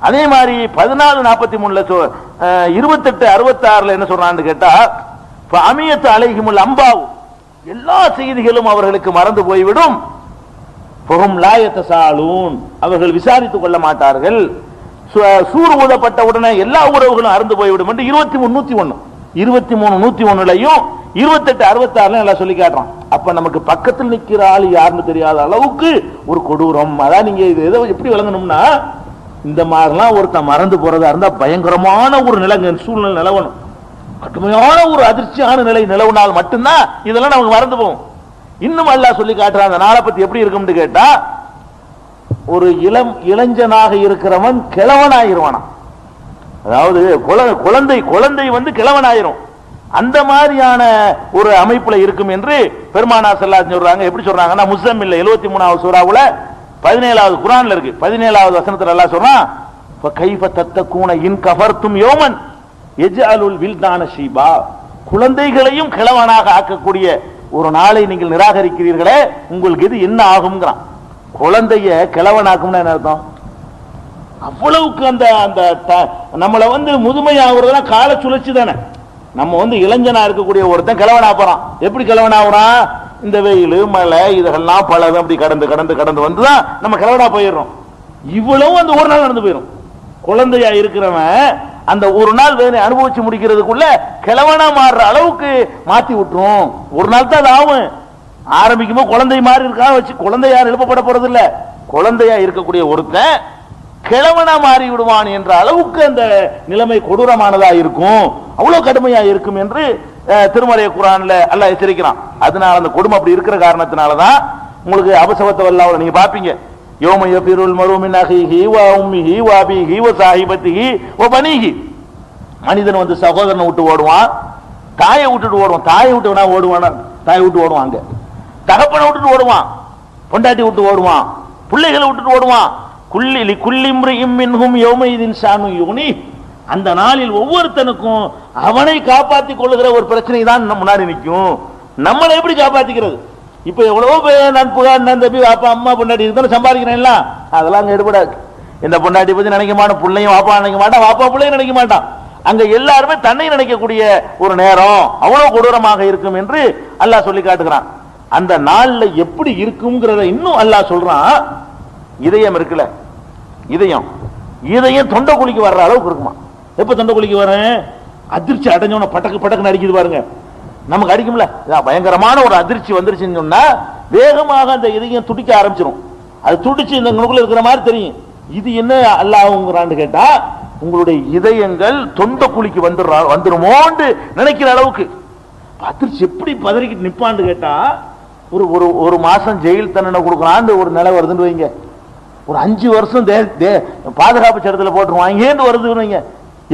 அதே மாதிரி 14:43 28:66 என்ன சொல்றான்னு கேட்டா, அமியத் அலைஹிமுல் அம்பாவு, எல்லா செய்திகளும் அவர்களுக்கு மறந்து போய்விடும். அவர்கள் விசாரித்துக் கொள்ள மாட்டார்கள். சூர் ஊதப்பட்ட உடனே எல்லா உறவுகளும் அறந்து போய்விடும் என்று 23:101 23:101லையும் 28:66 எல்லாம் சொல்லி காட்டுறான். அப்ப நமக்கு பக்கத்தில் நிக்கிற ஆள் யாருன்னு தெரியாத அளவுக்கு ஒரு கொடூரம். அதான் நீங்க இது எதை எப்படி விளங்கணும்னா, இந்த மாதிரிலாம் ஒருத்தன் மறந்து போறதா இருந்தா பயங்கரமான ஒரு சூழ்நிலை நிலவணும், கடுமையான ஒரு அதிர்ச்சியான நிலை நிலவுனால் மட்டும்தான் இதெல்லாம் நமக்கு மறந்து போகும். இன்னும் அல்லாஹ் சொல்லி காட்டுறான் அந்த நாளை பத்தி எப்படி இருக்கும்னு கேட்டா, ஒரு இளைஞனாக இருக்கிறவன் கிழவனாயிருவானா, அதாவது குழந்தை கிழவனாயிரும். அந்த மாதிரியான ஒரு அமைப்புல இருக்கும் என்று பெருமானார் ஸல்லல்லாஹு அலைஹி வஸல்லம் சொல்றாங்க. எப்படி சொல்றாங்கன்னா, முஸம்மில் 73வது சூராவுல 17வது குர்ஆன்ல இருக்கு, 17வது வசனத்துல அல்லாஹ் சொல்றான், ஃபகைஃப தத்தகூன இன் கஃபர்தும் யௌமன் யஜ்அலுல் வில்தான ஷீபா, குழந்தைகளையும் கிழவனாக ஆக்கக்கூடிய ஒரு நாளை நீங்கள் நிராகரிக்கிறீர்களே, உங்களுக்கு இது என்ன ஆகும்ங்கிறான். குழந்தைய கிழவனாக்கும்னா என்ன அர்த்தம்? அவ்வளவுக்கு அந்த நம்மளை முதுமை ஆகுறதுலாம் கால சுழற்சி தானே. நம்ம இளைஞனா இருக்கக்கூடிய ஒருத்தன் கிழவனா போறான். எப்படி கிழவனாகுறான்? இந்த வெயில் மழை இதெல்லாம் பலதும் அப்படி கடந்து கடந்து கடந்து வந்துதான் நம்ம கிழவனா போயிடுறோம். இவ்வளவு அந்த ஒரு நாள் நடந்து போயிடும். குழந்தையா இருக்கிறவன் அந்த ஒரு நாள் வேலை அனுபவிச்சு முடிக்கிறதுக்குள்ள கிழவனா மாறுற அளவுக்கு மாத்தி விட்டுரும். ஒரு நாள் தான் அது ஆகும். ஆரம்பிக்கும் போது குழந்தை மாதிரி இருக்கா வச்சு குழந்தை யார் எழுப்பப்பட போறது இல்ல, குழந்தையா இருக்கக்கூடிய ஒருத்தன் கிழவனா மாறி விடுவான் என்ற அளவுக்கு அந்த நிலைமை கொடூரமானதா இருக்கும், அவ்வளவு கடுமையா இருக்கும் என்று திருமறை குர்ஆன்ல அல்லாஹ் எச்சரிக்கிறான். அதனால அந்த கொடுமை அப்படி இருக்கிற காரணத்தினாலதான் உங்களுக்கு அபசவத்த வல்லாஹ் நீங்க பாப்பீங்க, யௌம யஃபிருல் மர்உ மின் அஹீஹி வ உம்மிஹி வ அபீஹி வ ஸாஹிபத்திஹி வ பனீஹி. மனிதன் சகோதரனை விட்டு ஓடுவான், தாயை விட்டுட்டு ஓடுவான். தாயை விட்டு வேணா ஓடுவானா? தாயை விட்டு ஓடுவான். அங்க தகப்பனை விட்டுட்டு ஓடுவான், பொண்டாட்டி விட்டு ஓடுவான், பிள்ளைகளை விட்டுட்டு ஓடுவான். குல்லிம்ரிஇம் மின்ஹும் யௌமைதின் ஷானு யுக்னி. அந்த நாளில் ஒவ்வொருத்தனுக்கும் அவனை காப்பாற்றிக் கொள்ளுகிற ஒரு பிரச்சனை தான் முன்னாடி நிற்கும். நம்மளை எப்படி காப்பாத்திக்கிறது? இப்ப எவ்வளவோ நட்பு அண்ணன் தம்பி அப்பா அம்மா பொண்டாட்டி இருந்தாலும் சம்பாதிக்கிறேன், அதெல்லாம் அங்க எடுபடாது. இந்த பொண்டாட்டி பத்தி நினைக்க மாட்டான், பிள்ளையும் வாப்பா நினைக்க மாட்டான், வாப்பா பிள்ளையும் நினைக்க மாட்டான். அங்க எல்லாருமே தன்னை நினைக்கக்கூடிய ஒரு நேரம் அவ்வளவு கொடூரமாக இருக்கும் என்று அல்லாஹ் சொல்லி காட்டுகிறான். அந்த நாள்ல எப்படி இருக்குங்கிறத இன்னும் அல்லாஹ் சொல்றான். இதயம் இருக்குல்ல, இதயம் தொண்டை குழிக்கு வர்ற அளவுக்கு இருக்குமா. எப்ப தொண்டை குழிக்கு வரேன்? அதிர்ச்சி அடைஞ்சவன பட்டக்கு பட்டக்குன்னு அடிக்குது பாருங்க, நமக்கு அடிக்கும்ல. பயங்கரமான ஒரு அதிர்ச்சி வந்துருச்சுன்னு சொன்னா வேகமாக அந்த இதயம் துடிக்க ஆரம்பிச்சிடும். அது துடிச்சு இந்த உங்களுக்குள்ள இருக்கிற மாதிரி தெரியும். இது என்ன அல்லாஹ்ங்கிறான்னு கேட்டா, உங்களுடைய இதயங்கள் தொண்டை குழிக்கு வந்துருமோன்னு நினைக்கிற அளவுக்கு அதிர்ச்சி எப்படி பதறிக்கிட்டு நிப்பான்னு கேட்டா, ஒரு மாசம் ஜெயில் தண்டனை கொடுக்கலான்னு ஒரு நிலை வருதுன்னு வைங்க, ஒரு 5 வருஷம் பாதுகாப்பு சட்டத்தில் போட்டுருவாங்க வருதுன்னு வைங்க,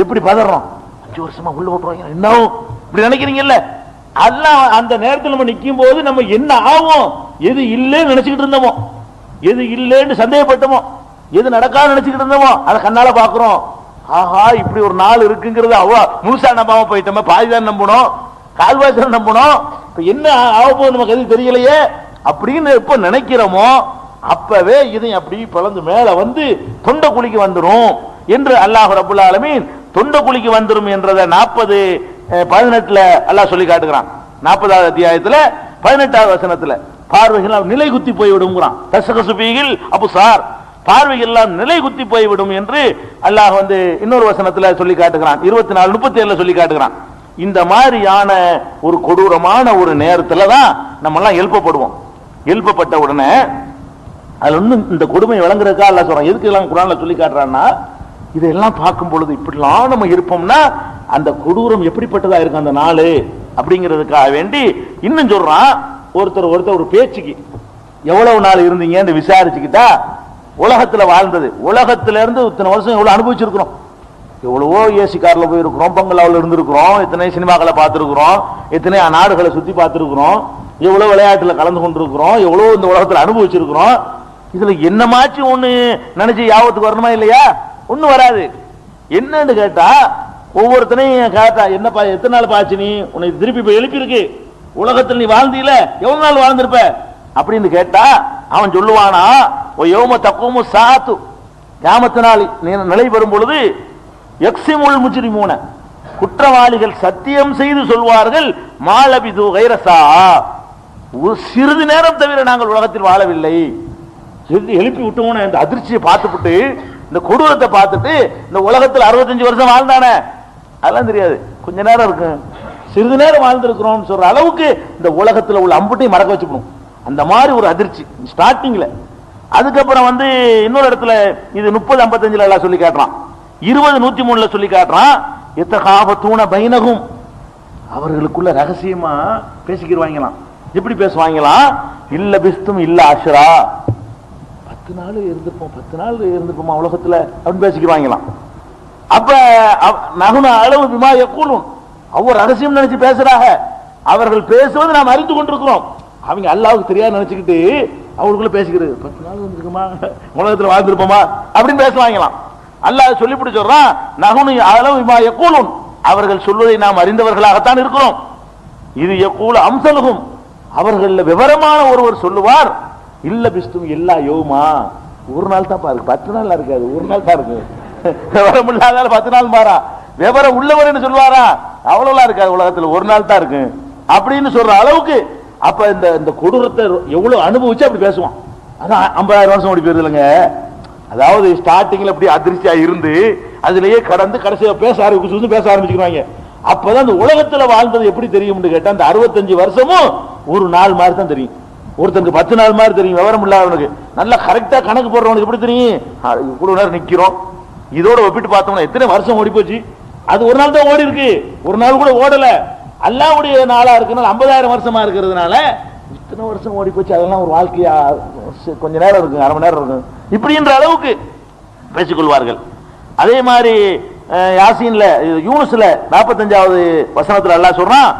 எப்படி பதறோம்? 5 வருஷமா உள்ள ஓட்டுவாங்க இன்னும் இப்படி நினைக்கிறீங்கல்ல. அல்லாஹ் அந்த நேரத்தில் நம்ம நிற்கும் போது நம்ம என்ன ஆகும், எது இல்லைன்னு நினைச்சுக்கிட்டு இருந்தோமோ, எது இல்லைன்னு சந்தேகப்பட்டோமோ, எது நடக்காது நினைச்சுக்கிட்டு இருந்தோமோ அதை கண்ணால பாக்குறோம். ஆஹா இப்படி ஒரு நாள் இருக்குங்கிறது முழுசா நம்பாம போயிட்டோம், பாதிதான் நம்பணும், கால்வாசல் நம்பணும். இப்ப என்ன ஆக போகுது நமக்கு எது தெரியலையே அப்படின்னு எப்ப நினைக்கிறோமோ அப்பவே இதை அப்படி பிளந்து மேல வந்து தொண்ட குழிக்கு வந்துரும் என்று அல்லாஹ் ரப்பல் ஆலமீன் தொண்ட குழிக்கு வந்துரும் என்றதை 40:18 அல்லாஹ் சொல்லி காட்டுகிறான். 40வது அத்தியாயத்துல 18வது வசனத்துல பார்வைகள் நிலை குத்தி போய்விடுங்கிறான். தசகசுபீகில் அபுசார், பார்வைகள் எல்லாம் நிலை குத்தி போய்விடும் என்று அல்லாஹ் இன்னொரு வசனத்துல சொல்லி காட்டுகிறான். 24:37 சொல்லி காட்டுகிறான். இந்த மாதிரியான ஒரு கொடூரமான ஒரு நேரத்துல தான் நம்ம எல்லாம் எழுப்பப்படுவோம். எழுப்பப்பட்ட உடனே அதுல இன்னும் இந்த கொடுமை விளங்குறதுக்கா அல்லாஹ் சொல்றான். எதுக்கு எல்லாம் குர்ஆன்ல சொல்லி காட்டுறான்னா, இதெல்லாம் பார்க்கும் பொழுது இப்படிலாம் நம்ம இருப்போம்னா அந்த கொடூரம் எப்படிப்பட்டதா இருக்கு அந்த நாள் அப்படிங்கிறதுக்காக வேண்டி இன்னும் சொல்றான். ஒருத்தர் ஒரு பேச்சுக்கு எவ்வளவு நாள் இருந்தீங்கன்னு விசாரிச்சுக்கிட்டா உலகத்துல வாழ்ந்தது, உலகத்துல இருந்து இத்தனை வருஷம் எவ்வளவு அனுபவிச்சிருக்கிறோம், எவ்வளவோ ஏசி கார்ல போயிருக்கிறோம், பங்களாவில் இருந்திருக்கிறோம், எத்தனை சினிமாக்களை பார்த்திருக்கிறோம், எத்தனை நாடுகளை சுத்தி பார்த்திருக்கிறோம், எவ்வளவு விளையாட்டுல கலந்து கொண்டிருக்கிறோம், எவ்வளவு இந்த உலகத்துல அனுபவிச்சிருக்கிறோம். இதுல என்னமாச்சும் ஒண்ணு நினைச்சு யாபத்துக்கு வரணுமா இல்லையா? ஒண்ணு வராது. என்னன்னு கேட்டா ஒவ்வொருத்தனையும் கேட்டா என்னப்பா எத்தனை நாள் பாச்சு நீ உனக்கு திருப்பி இப்ப எழுப்பி இருக்கு, உலகத்தில் நீ வாழ்ந்தீல எவ்வளவு நாள் வாழ்ந்திருப்ப அப்படின்னு கேட்டா அவன் சொல்லுவானா, யௌம தக்கூமு சாத்து, கியாமத்து நாள் நிலை வரும் பொழுது யக்ஸிமுல் முஜ்ரிமூன, குற்றவாளிகள் சத்தியம் செய்து சொல்வார்கள், மாலபிது கைரசா, சிறிது நேரம் தவிர நாங்கள் உலகத்தில் வாழவில்லை. எழுப்பி விட்டோம். இந்த அதிர்ச்சியை பார்த்துட்டு இந்த கொடூரத்தை பார்த்துட்டு இந்த உலகத்தில் 65 வருஷம் வாழ்ந்தானே அதெல்லாம் தெரியாது, கொஞ்ச நேரம் இருக்கு, சிறிது நேரம் வாழ்ந்திருக்கிறோம் சொல்ற அளவுக்கு இந்த உலகத்தில் உள்ள அம்புட்டையும் மறக்க வச்சுக்கணும். அந்த மாதிரி ஒரு அதிர்ச்சி ஸ்டார்டிங்ல. அதுக்கப்புறம் இன்னொரு இடத்துல இது 30:55 எல்லாம் சொல்லி காட்டுறான். 20:103 சொல்லி காட்டுறான். எத்தகாபத்தூன பைனகும், அவர்களுக்குள்ள ரகசியமா பேசிக்கிடுவாங்களாம். எப்படி பேசுவாங்களாம்? இல்ல பிஸ்தும் இல்ல அஷ்ரா, 10 நாள் இருந்திருப்போம், 10 நாள் இருந்திருப்போமா உலகத்துல அப்படின்னு பேசிக்கிறாங்களாம். அப்ப நகுன அளவு விமா யக்கூலும், அவங்க ரகசியம் நினைச்சு பேசுறாங்க. அவர்கள் பேசுவது நாம் அறிந்து கொண்டிருக்கிறோம். அவங்க அல்லாஹ்வுக்கு தெரியாது நினைச்சுக்கிட்டு அவங்களுக்குள்ள பேசிக்கிறது, 10 நாள் இருந்திருக்குமா உலகத்துல வாழ்ந்திருப்போமா அப்படின்னு பேசுவாங்களாம். அல்லாஹ் சொல்லிவிட்டு சொல்றான், நகுனு அளவு விமா யக்கூலும், அவர்கள் சொல்வதை நாம் அறிந்தவர்களாகத்தான் இருக்கிறோம். இது யக்கூல அம்சலுகும், அவர்கள் விவரமான ஒருவர் சொல்லுவார், இல்ல பிஸ்தும் எல்லா யோமா, ஒரு நாள் தான் பாரு, 10 நாள் இருக்காது, ஒரு நாள் தான் இருக்கு. விவரம் இல்லாத 10 நாள் மாறா, விவரம் உள்ளவர் என்று சொல்வாரா, அவ்வளவுலாம் இருக்காது, உலகத்துல ஒரு நாள் தான் இருக்கு அப்படின்னு சொல்ற அளவுக்கு. அப்ப இந்த கொடூரத்தை எவ்வளவு அனுபவிச்சு அப்படி பேசுவான். அதான் 50,000 வருஷம் ஓடி போயிருது இல்லைங்க. அதாவது ஸ்டார்டிங்ல அப்படி அதிர்ச்சியா இருந்து அதுலயே கடந்து கடைசியா பேச ஆரம்பிச்சுக்கிறாங்க. அப்பதான் அந்த உலகத்துல வாழ்ந்தது எப்படி தெரியும்னு கேட்டா, அந்த 65 வருஷமும் ஒரு நாள் மாதிரி தான் தெரியும். ஒருத்தனுக்கு 10 நாள் மாதிரி தெரியும். விவரம் இல்லாதவனுக்கு, நல்லா கரெக்டா கணக்கு போடுறவனுக்கு எப்படி தெரியும்? இவ்வளவு நேரம் நிக்கிறோம், இதோட ஒப்பிட்டு பார்த்தோம்னா எத்தனை வருஷம் ஓடி போச்சு. அது ஒரு நாள் தான் ஓடி இருக்கு, ஒரு நாள் கூட ஓடல. அல்லாஹ்வுடைய நாளா இருக்குனால 50,000 வருஷமா இருக்கிறதுனால இத்தனை வருஷம் ஓடி போச்சு. அதெல்லாம் ஒரு வாழ்க்கையா, கொஞ்ச நேரம் இருக்கு, அரை மணி நேரம் இருக்கு, இப்படின்ற அளவுக்கு பேசிக்கொள்வார்கள். அதே மாதிரி யாசீன்ல யூனுஸ்ல 45வது வசனத்துல அல்லாஹ் சொல்றான்,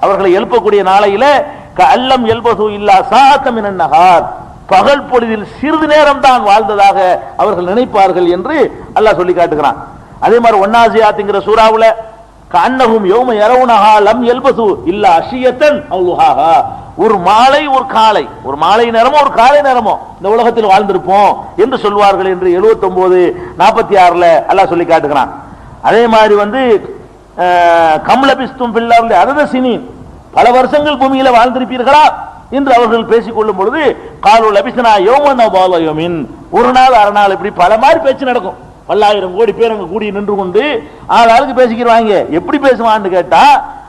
அவர்களை எழுப்பக்கூடிய நாளையில கல்லம் எல்பது இல்லா சாத்தம் மினன் நஹார், பகல் பொழுதில் சிறிது நேரம் தான் வாழ்ந்ததாக அவர்கள் நினைப்பார்கள் என்று அல்லாஹ் சொல்லி காட்டுகிறான். அதே மாதிரி ஒன்னாசியாத்துங்கிற சூறாவுல கன்னஹும் யௌம யரவுனஹா லம் யல்பது இல்லா அஷியத்தன் அவ் லுஹாஹா, ஒரு மாலை ஒரு காலை, ஒரு மாலை நேரமோ ஒரு காலை நேரமோ இந்த உலகத்தில் வாழ்ந்திருப்போம் என்று சொல்வார்கள் என்று 79:46 அல்லாஹ் சொல்லி காட்டுகிறான். அதே மாதிரி கம்லபிஸ்தும் பில்லார்ல அரதசினி, பல வருஷங்கள் பூமியில வாழ்ந்திருப்பீர்களா என்று அவர்கள் பேசிக் கொள்ளும் பொழுது காலு லபிஸ்னா யௌமன் அபால யௌமின், ஒரு நாள் அரை நாள், இப்படி பல மாதிரி பேச்சு நடக்கும். 1000 கோடி பேர் அங்க கூடி நின்று கொண்டு ஆளுக்கு பேசிக்கிறாங்க. எப்படி பேசுவான்னு கேட்டா,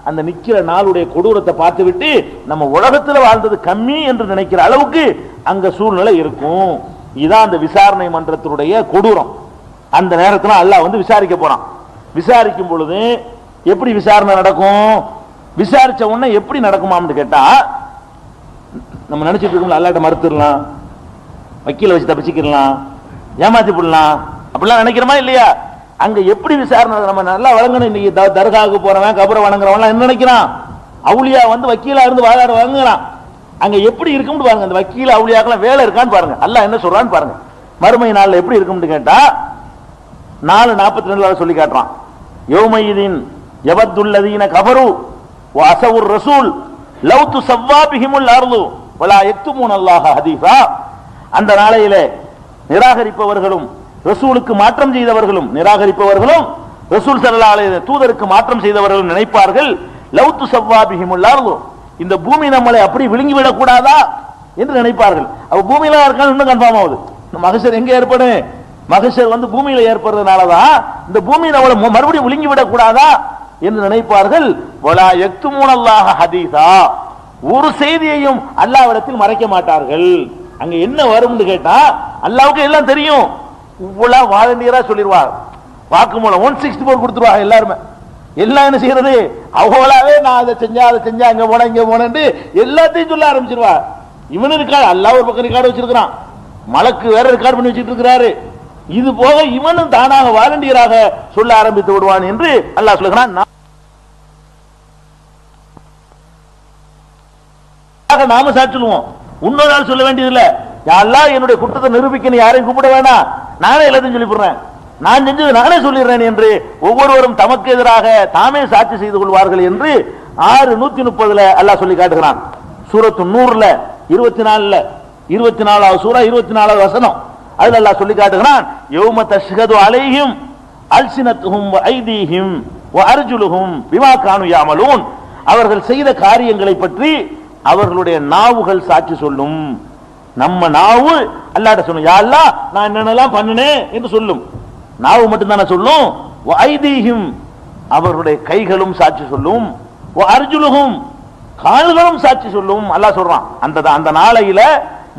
அந்த நிக்கிற நாளுடைய கொடூரத்தை பார்த்து விட்டு நம்ம உலகத்துல வாழ்ந்தது கம்மி என்று நினைக்கிற அளவுக்கு அங்க சூழ்நிலை இருக்கும். இதான் அந்த விசாரணை மன்றத்தினுடைய கொடூரம். அந்த நேரத்துல அல்லாஹ் விசாரிக்க போறான். விசாரிக்கும் பொழுது எப்படி விசாரணை நடக்கும்? விசாரிச்ச உடனே எப்படி நடக்குமான்னு கேட்டா, நம்ம நினைச்சிட்டு இருக்கோம் அல்லாஹ்ட்ட மறுத்துடலாம், வக்கீல வச்சு தப்பிச்சுக்கலாம், ஏமாத்தி போடலாம், அப்படிலாம் நினைக்கிறோமா இல்லையா? அங்க எப்படி விசாரணை நம்ம நல்லா வழங்கணும். இன்னைக்கு தர்காவுக்கு போறவன் கபரை வணங்குறவன் என்ன நினைக்கிறான், அவுளியா வந்து வக்கீலா இருந்து வாதாட வாங்குறான். அங்க எப்படி இருக்கும்னு பாருங்க, அந்த வக்கீல அவுளியாக்கெல்லாம் வேலை இருக்கான்னு பாருங்க, அல்லாஹ் என்ன சொல்றான்னு பாருங்க. மறுமை நாள்ல எப்படி இருக்கும்னு கேட்டா 4:42 சொல்லி காட்டுறான். யௌமையிதின் யவத்துல்லதீன கஃபரு வ அஸவுர் ரசூல் லவ் துஸவ்வா பிஹிமுல் அர்து வலா யக்துமூன அல்லாஹ ஹதீஸா. அந்த நாளையிலே நிராகரிப்பவர்களும் ரசூலுக்கு மாற்றம் செய்தவர்களும், நிராகரிப்பவர்களும் ரசூல் ஸல்லல்லாஹு அலைஹி வஸல்லம் தூதருக்கு மாற்றம் செய்தவர்களும் நினைப்பார்கள், லவ் துஸவ்வா பிஹிமுல் அர்து, இந்த பூமி நம்மளை அப்படி விழுங்கி விடக் கூடாதா என்று நினைப்பார்கள். அப்ப பூமியில இருக்கான்னு இன்னும் கன்ஃபார்ம் ஆகுது. மகசர் எங்க ஏற்படும், மகசர் வந்து பூமியில ஏற்படுறதுனாலதான் இந்த பூமி நம்மளை மறுபடியும் விழுங்கி விடக் கூடாதா என்று நினைப்பார்கள். வலா யக்துமூன அல்லாஹ ஹதீஸா, ஒரு செய்தியையும் அல்லாஹ்விடத்தில் மறைக்க மாட்டார்கள். அங்க என்ன வரும்னு கேட்டா அல்லாஹ்வுக்கு எல்லாம் தெரியும். இவ்வளவு வாலண்டியரா சொல்லிடுவார், வாக்குமூலம் 164 கொடுத்துருவாங்க எல்லாருமே. எல்லாம் என்ன செய்யறது, அவங்களாவே நான் அதை செஞ்சா அங்க போன இங்க போனேன்னு எல்லாத்தையும் சொல்ல ஆரம்பிச்சிருவா. இவனு இருக்காடு, அல்லாஹ் ஒரு பக்கம் ரெக்கார்டு வச்சிருக்கிறான், மலக்கு வேற ரெக்கார்டு பண்ணி வச்சிட்டு இருக்கிறாரு. இது போக இவனும் தானாக வாலண்டியராக சொல்ல ஆரம்பித்து விடுவான் என்று அல்லாஹ் சொல்லுகிறான். நாம சாட்சிடுவோம், இன்னொரு ஆள் சொல்ல வேண்டியதில்லை. அல்லாஹ் என்னுடைய குற்றத்தை நிரூபிக்க யாரையும் கூப்பிட வேணாம், நானே எல்லாத்தையும் சொல்லிவிடுறேன், நான் செஞ்சது நானே சொல்லிடுறேன் என்று ஒவ்வொருவரும் தமக்கு எதிராக தாமே சாட்சி செய்து கொள்வார்கள் என்று 6:130 அல்லாஹ் சொல்லி காட்டுகிறான். சூரத்து நூறுல 24வது சூரா 24வது வசனம், அதுல அல்லாஹ் சொல்லி காட்டுகிறான். யௌம தஷ்ஹது அலைஹிம் அல்சினத்துஹும் வ ஐதீஹிம் வ அர்ஜுலுஹும் பிமா கானூ யஅமலூன், அவர்கள் செய்த காரியங்களை பற்றி அவர்களுடைய நாவுகள் சாட்சி சொல்லும். நம்ம நாவு அல்லாஹ்ட்ட சொல்லும், யா அல்லாஹ் நான் என்னென்னலாம் பண்ணினேன் என்று சொல்லும். நாவு மட்டும் தானே சொல்லும். வ ஐதீஹிம், அவர்களுடைய கைகளும் சாட்சி சொல்லும். வ அர்ஜுலுஹும், கால்களும் சாட்சி சொல்லும். அல்லாஹ் சொல்றான். அந்த நாளையில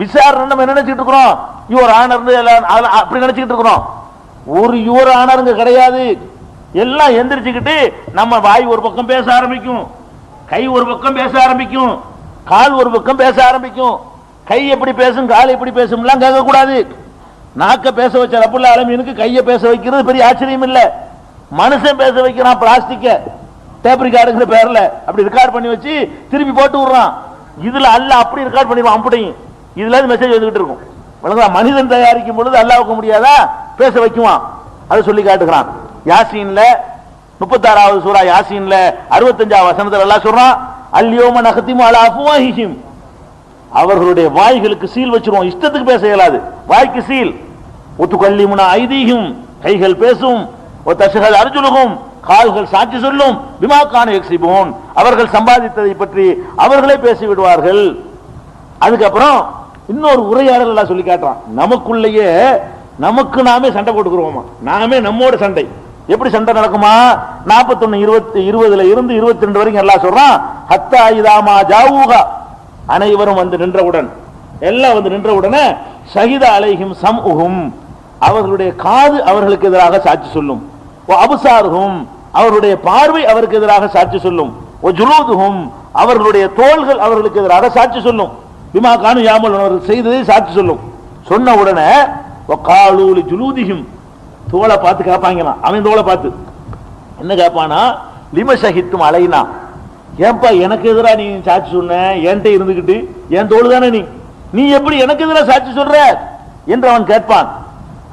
விசாரணை நம்ம என்ன நினைச்சிட்டு இருக்கிறோம், யுவர் ஆனர் அப்படி நினைச்சுக்கிட்டு இருக்கிறோம். ஒரு யுவர் ஆனருங்க கிடையாது. எல்லாம் எந்திரிச்சுக்கிட்டு நம்ம வாய் ஒரு பக்கம் பேச ஆரம்பிக்கும், கை ஒரு பக்கம் பேச ஆரம்பிக்கும், கால் ஒரு பக்கம் பேச ஆரம்பிக்கும். கை எப்படி பேசும் கால் எப்படி பேசும்லாம் கேட்க கூடாது. நாக்க பேச வச்ச ரப்புல் ஆலமீனுக்கு கையை பேச வைக்கிறது பெரிய ஆச்சரியம் இல்ல. மனுஷன் பேச வைக்கிறான், பிளாஸ்டிக்க டேப் ரெக்கார்டுங்கிற பேர்ல அப்படி ரெக்கார்ட் பண்ணி வச்சு திருப்பி போட்டு விடுறான். இதுல அல்லாஹ் அப்படி ரெக்கார்ட் பண்ணிடுவான், அப்படியும் இதுல மெசேஜ் வந்துகிட்டு இருக்கும். மனிதன் தயாரிக்கும் பொழுது அல்லாஹ்வுக்கு முடியாதா, பேச வைக்குவான். அதை சொல்லி காட்டுகிறான். யாசீன்ல 36வது சூரா யாசீன்ல 65வது வசனத்துல அல்லாஹ் சொல்றான், அல்யௌம நஹ்திமு அலா அஃப்வாஹிஹிம், அவர்களுடைய வாய்களுக்கு சீல் வச்சிருவோம், இஷ்டத்துக்கு பேச இயலாது, வாய்க்கு சீல். ஒத்துக்கல்லிமுனா ஐதீஹிம், கைகள் பேசும். ஒத்தஷ்ஹது அர்ஜுலுஹும், கால்கள் சாட்சி சொல்லும். பிமா கானூ யக்ஸிபூன், அவர்கள் சம்பாதித்ததை பற்றி அவர்களே பேசி விடுவார்கள். அதுக்கப்புறம் இன்னொரு உரையாடல் எல்லாம் சொல்லி காட்டுறான். நமக்குள்ளேயே நமக்கு நாமே சண்டை போட்டுக்கிறோமா, நாமே நம்மோட சண்டை. எப்படி சண்டை நடக்குமா, 41:20 இருந்து 22 வரைக்கும் எல்லாம் சொல்றான். ஹத்தா இதாமா ஜாவூகா, அனைவரும் வந்து நின்றவுடன், எல்லாம் வந்து நின்றவுடனே ஷஹித அலைஹிம் சம்உஹும், அவர்களுடைய காது அவர்களுக்கு எதிராக சாட்சி சொல்லும். அபுசாருஹும், அவர்களுடைய பார்வை அவருக்கு எதிராக சாட்சி சொல்லும். ஜுலூதுஹும், அவர்களுடைய தோள்கள் அவர்களுக்கு எதிராக சாட்சி சொல்லும். பிமா கானூ யஅமலூன், அவர்கள் செய்ததை சாட்சி சொல்லும். சொன்ன உடனே வகாலூ லிஜுலூதிஹிம், தோளை பார்த்து கேட்பாங்களாம். அவன் தோளை பார்த்து என்ன கேட்பானா, லிம ஷஹித்தும் அலைனா, ஏன்பா எனக்கு எதிராக நீ சாட்சி சொன்ன, என்கிட்ட இருந்துகிட்டு என் தோல் தானே நீ எப்படி எனக்கு எதிராக சாட்சி சொல்ற என்று அவன் கேட்பான்.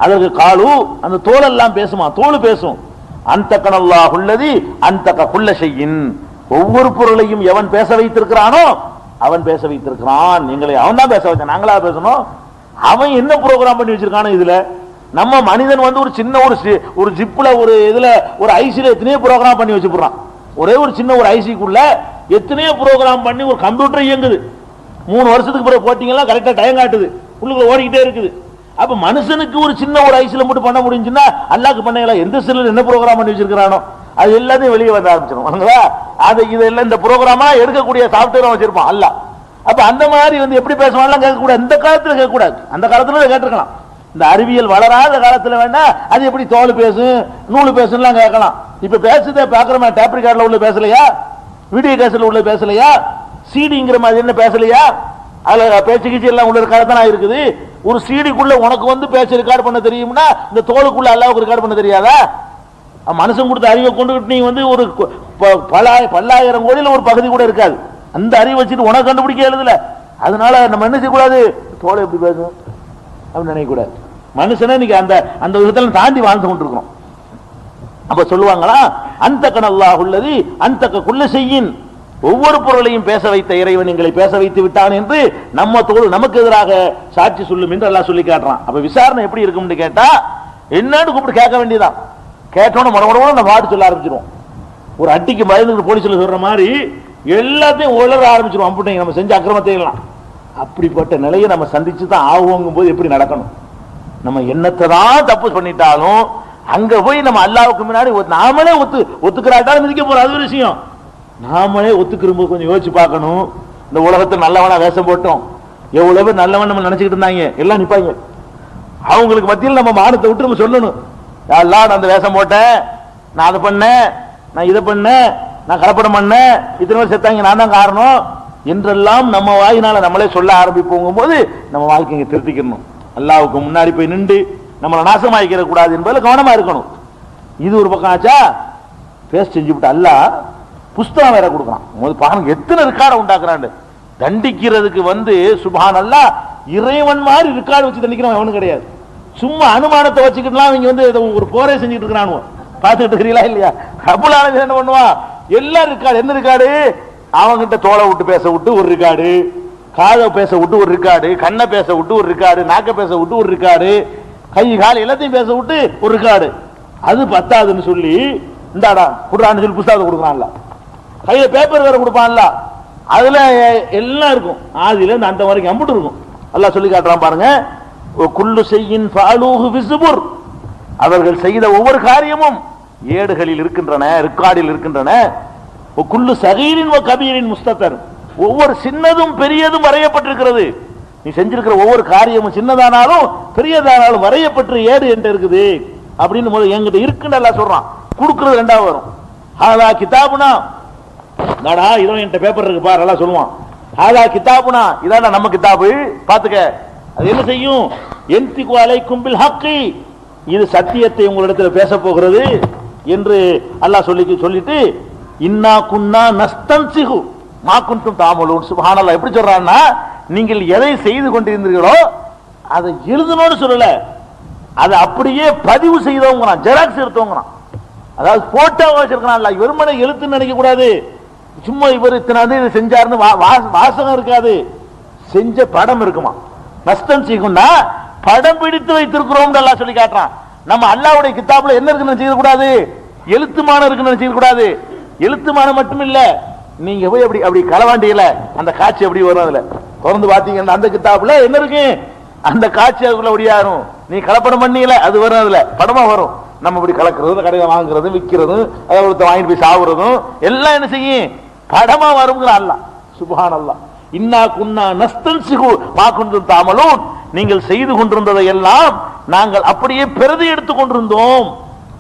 அதற்கு காலு, அந்த தோலெல்லாம் பேசுமா, தோல் பேசும். அன்தகனல்லாஹுல்லதி அன்தக குல்ல ஷைஇன், ஒவ்வொரு பொருளையும் எவன் பேச வைத்திருக்கிறானோ அவன் பேச வைத்திருக்கிறான். எங்களை அவன் தான் பேச வச்சான், நாங்களா பேசணும். அவன் என்ன ப்ரோக்ராம் பண்ணி வச்சிருக்கானோ இதுல. நம்ம மனிதன் வந்து ஒரு சின்ன ஒரு ஜிப்ல ஒரு இதுல ஒரு ஐசில எத்தனையோ ப்ரோக்ராம் பண்ணி வச்சுக்கிறான். ஒரே ஒரு சின்ன ஒரு ஐசிக்குள்ள எத்தனையோ ப்ரோக்ராம் பண்ணி ஒரு கம்ப்யூட்டர் இயங்குது. 3 வருஷத்துக்கு பிறகு போட்டீங்கன்னா கரெக்டா டைம் காட்டுது, உள்ளுக்குள்ள ஓடிக்கிட்டே இருக்குது. அப்ப மனுஷனுக்கு ஒரு சின்ன ஒரு ஐசில மட்டும் பண்ண முடிஞ்சுன்னா அல்லாஹ்க்கு பண்ணல. எந்த செல்லுல என்ன ப்ரோக்ராம் பண்ணி வச்சிருக்கானோ அது எல்லாத்தையும் வெளியே வர ஆரம்பிச்சிடும். அது இதெல்லாம் இந்த ப்ரோக்ராமா எடுக்கக்கூடிய சாப்ட்வேர் வச்சிருப்பான் அல்லாஹ். அப்ப அந்த மாதிரி வந்து எப்படி பேசுவான்லாம் கேட்கக்கூடாது. இந்த காலத்துல கேட்கக்கூடாது, அந்த காலத்துல கேட்டிருக்கலாம். இந்த அறிவியல் வளராத காலத்துல வேணா அது எப்படி தோல் பேசும் நூல் பேசும் கேட்கலாம். இப்ப பேசுதே பாக்குறமா, டேப் ரெக்கார்ட்ல உள்ள பேசலையா, வீடியோ கேசட்ல உள்ள பேசலையா, சிடிங்கிற மாதிரி என்ன பேசலையா, அதுல பேச்சு கீச்சு எல்லாம் உள்ள காலத்தான் இருக்குது. ஒரு சிடிக்குள்ள உனக்கு வந்து பேச்சு ரெக்கார்ட் பண்ண தெரியும்னா இந்த தோலுக்குள்ள அல்லாவுக்கு ரெக்கார்ட் பண்ண தெரியாதா? மனுஷன் கொடுத்த அறிவை கொண்டுகிட்டு நீ வந்து ஒரு பல்லாயிரம் கோடியில் ஒரு பகுதி கூட இருக்காது. அந்த அறிவை வச்சுட்டு உனக்கு கண்டுபிடிக்க எழுதல. அதனால நம்ம என்ன செய்யக்கூடாது, தோலை எப்படி பேசணும் அப்படின்னு நினைக்கக்கூடாது. மனுஷனே இன்னைக்கு அந்த அந்த விதத்தில் தாண்டி வாழ்ந்து கொண்டிருக்கிறோம். அப்ப சொல்லுவாங்களா, அந்தகன் அல்லாஹ் உள்ளதி அந்தக குல்ல செய்யின், ஒவ்வொரு பொருளையும் பேச வைத்த இறைவன் எங்களை பேச வைத்து விட்டான் என்று நம்ம நமக்கு எதிராக சாட்சி சொல்லும் என்று எல்லாம் சொல்லி காட்டுறான். அப்ப விசாரணை எப்படி இருக்கும்னு கேட்டா என்னன்னு கூப்பிட்டு கேட்க வேண்டியதான். கேட்டோன்னு மறுபடியும் நம்ம பாட்டு சொல்ல ஆரம்பிச்சிருவோம். ஒரு அட்டிக்கு பயந்து போலீஸ்ல சொல்ற மாதிரி எல்லாத்தையும் உளர ஆரம்பிச்சிருவோம். அம்பிட்டீங்க நம்ம செஞ்ச அக்கிரமத்தை எல்லாம். அப்படிப்பட்ட நிலையை நம்ம சந்திச்சு தான் ஆகுங்கும் போது எப்படி நடக்கணும், நம்ம என்னத்தை தான் தப்பு பண்ணிட்டாலும் அங்க போய் நம்ம அல்லாவுக்கு முன்னாடி நாமளே ஒத்துக்கிறாட்டாலும் மிதிக்க போறோம். அது ஒரு விஷயம். நாமளே ஒத்துக்கிறோம். கொஞ்சம் யோசிச்சு பார்க்கணும். இந்த உலகத்தில் நல்லவனா வேஷம் போட்டோம், எவ்வளவு பேர் நல்லவன் நம்ம நினைச்சுக்கிட்டு இருந்தாங்க, எல்லாம் நிப்பாங்க. அவங்களுக்கு மத்தியில் நம்ம மானத்தை விட்டு நம்ம சொல்லணும், எல்லாம் நான் அந்த வேஷம் போட்டேன், நான் அதை பண்ணேன், நான் இதை பண்ணேன், நான் கலப்படம் பண்ணேன், இத்தனை பேர் செத்தாங்க, நான் தான் காரணம் என்றெல்லாம் நம்ம வாயினால நம்மளே சொல்ல ஆரம்பிப்போங்கும் போது நம்ம வாழ்க்கையை திருத்திக்கணும். அல்லாவுக்கு முன்னாடி போய் நின்று நம்மளை நாசமாக்கிற கூடாது என்பதில் கவனமா இருக்கணும். இது ஒரு பக்கம் ஆச்சா. பேஸ்ட் செஞ்சு விட்டு அல்ல புஸ்தகம் வேற கொடுக்குறான். பாருங்க எத்தனை ரெக்கார்டை உண்டாக்குறான். தண்டிக்கிறதுக்கு வந்து சுப்ஹான் அல்லாஹ் இறைவன் மாதிரி ரெக்கார்டு வச்சு தண்டிக்கிறவன் அவனு கிடையாது. சும்மா அனுமானத்தை வச்சுக்கிட்டுலாம் அவங்க வந்து ஒரு போரே செஞ்சுட்டு இருக்கிறானு பார்த்துக்கிட்டு இருக்கிறீங்களா இல்லையா? ரப்புல் ஆலமீன் என்ன பண்ணுவான், எல்லாம் ரெக்கார்டு. என்ன ரெக்கார்டு, அவங்கிட்ட தோலை விட்டு பேச விட்டு ஒரு ரெக்கார்டு, காதை பேச விட்டு ஒரு ரெக்கார்டு, கண்ணை பேச விட்டு ஒரு ரெக்கார்டு, நாக்க பேச விட்டு ஒரு ரெக்கார்டு, கை கால் எல்லாத்தையும் பேச விட்டு ஒரு ரெக்கார்டு. அது பத்தாதுன்னு சொல்லி இந்தாடா குடுறான்னு சொல்லி புஸ்தகத்தை கொடுக்குறான்ல, கையில பேப்பர் வேற கொடுப்பான்ல, அதுல எல்லாம் இருக்கும். ஆதில இருந்து அந்த வரைக்கும் அம்புட்டு இருக்கும். அல்லாஹ் சொல்லி காட்டுறான் பாருங்க, குல்லு செய்யின் ஃபாலூஹு பிஸ்புர், அவர்கள் செய்த ஒவ்வொரு காரியமும் ஏடுகளில் இருக்கின்றன, ரெக்கார்டில் இருக்கின்றன. குல்லு சகீரின் வ கபீரின் முஸ்தத்தர், ஒவ்வொரு சின்னதும் பெரியதும் வரையப்பட்டிருக்கிறது. நீ செஞ்சிருக்கிற ஒவ்வொரு காரியமும் சின்னதானாலும் பெரியதானாலும் வரையப்பட்டு ஏடு என்று இருக்குது அப்படின்னு என்கிட்ட இருக்குன்னு எல்லாம் சொல்றான். கொடுக்கிறது ரெண்டாவது வரும். ஹாதா கிதாபுனா, நாடா இதோ என்கிட்ட பேப்பர் இருக்கு பாரு எல்லாம் சொல்லுவான். ஹாதா கிதாபுனா, இதாடா நம்ம கிதாபு பாத்துக்க. அது என்ன செய்யும், என்திகு அலைக்கும் பில் ஹக்கி, இது சத்தியத்தை உங்களிடத்தில் பேச போகிறது என்று அல்லாஹ் சொல்லிட்டு இன்னா குன்னா நஸ்தன்சிகு மா குன்தும் தாமலூன். சுப்ஹானல்லாஹ் எப்படி சொல்றான்னா, நீங்கள் எதை செய்து கொண்டிருந்தீர்களோ அதை எழுதணும்னு சொல்லல, அதை அப்படியே பதிவு செய்தவங்க, ஜெராக்ஸ் எடுத்தவங்க. அதாவது போட்டோ வச்சிருக்கான். வெறுமனை எழுத்துன்னு நினைக்க கூடாது. சும்மா இவர் இத்தனை இதை செஞ்சாருன்னு வாசகம் இருக்காது, செஞ்ச படம் இருக்குமா. நஸ்தன் செய்யும்னா படம் பிடித்து வைத்திருக்கிறோம் எல்லாம் சொல்லி காட்டுறான். நம்ம அல்லாஹ்வுடைய கிதாபுல என்ன இருக்குன்னு செய்யக்கூடாது, எழுத்துமானம் இருக்குன்னு செய்யக்கூடாது. எழுத்துமானம் மட்டும் இல்ல, நீங்க போய் அப்படி அப்படி களவாண்டியில அந்த காட்சி எப்படி வரும், அதுல திறந்து பாத்தீங்கன்னா அந்த கிதாபுல என்ன இருக்கு, அந்த காட்சி அதுக்குள்ள ஒடியாரும். நீ கலப்படம் பண்ணீல அது வரும், அதுல படமா வரும். நம்ம இப்படி கலக்கிறது, கடையில வாங்குறது, விற்கிறது, அதை வாங்கிட்டு போய் சாவுறதும் எல்லாம் என்ன செய்யும், படமா வருங்கிற அல்லாஹ். சுப்ஹானல்லாஹ். இன்னா குன்னா நஸ்தன்சிகு மா குன்தும் தாமலூன், நீங்கள் செய்து கொண்டிருந்ததை எல்லாம் நாங்கள் அப்படியே பிரதி எடுத்துக் கொண்டிருந்தோம்.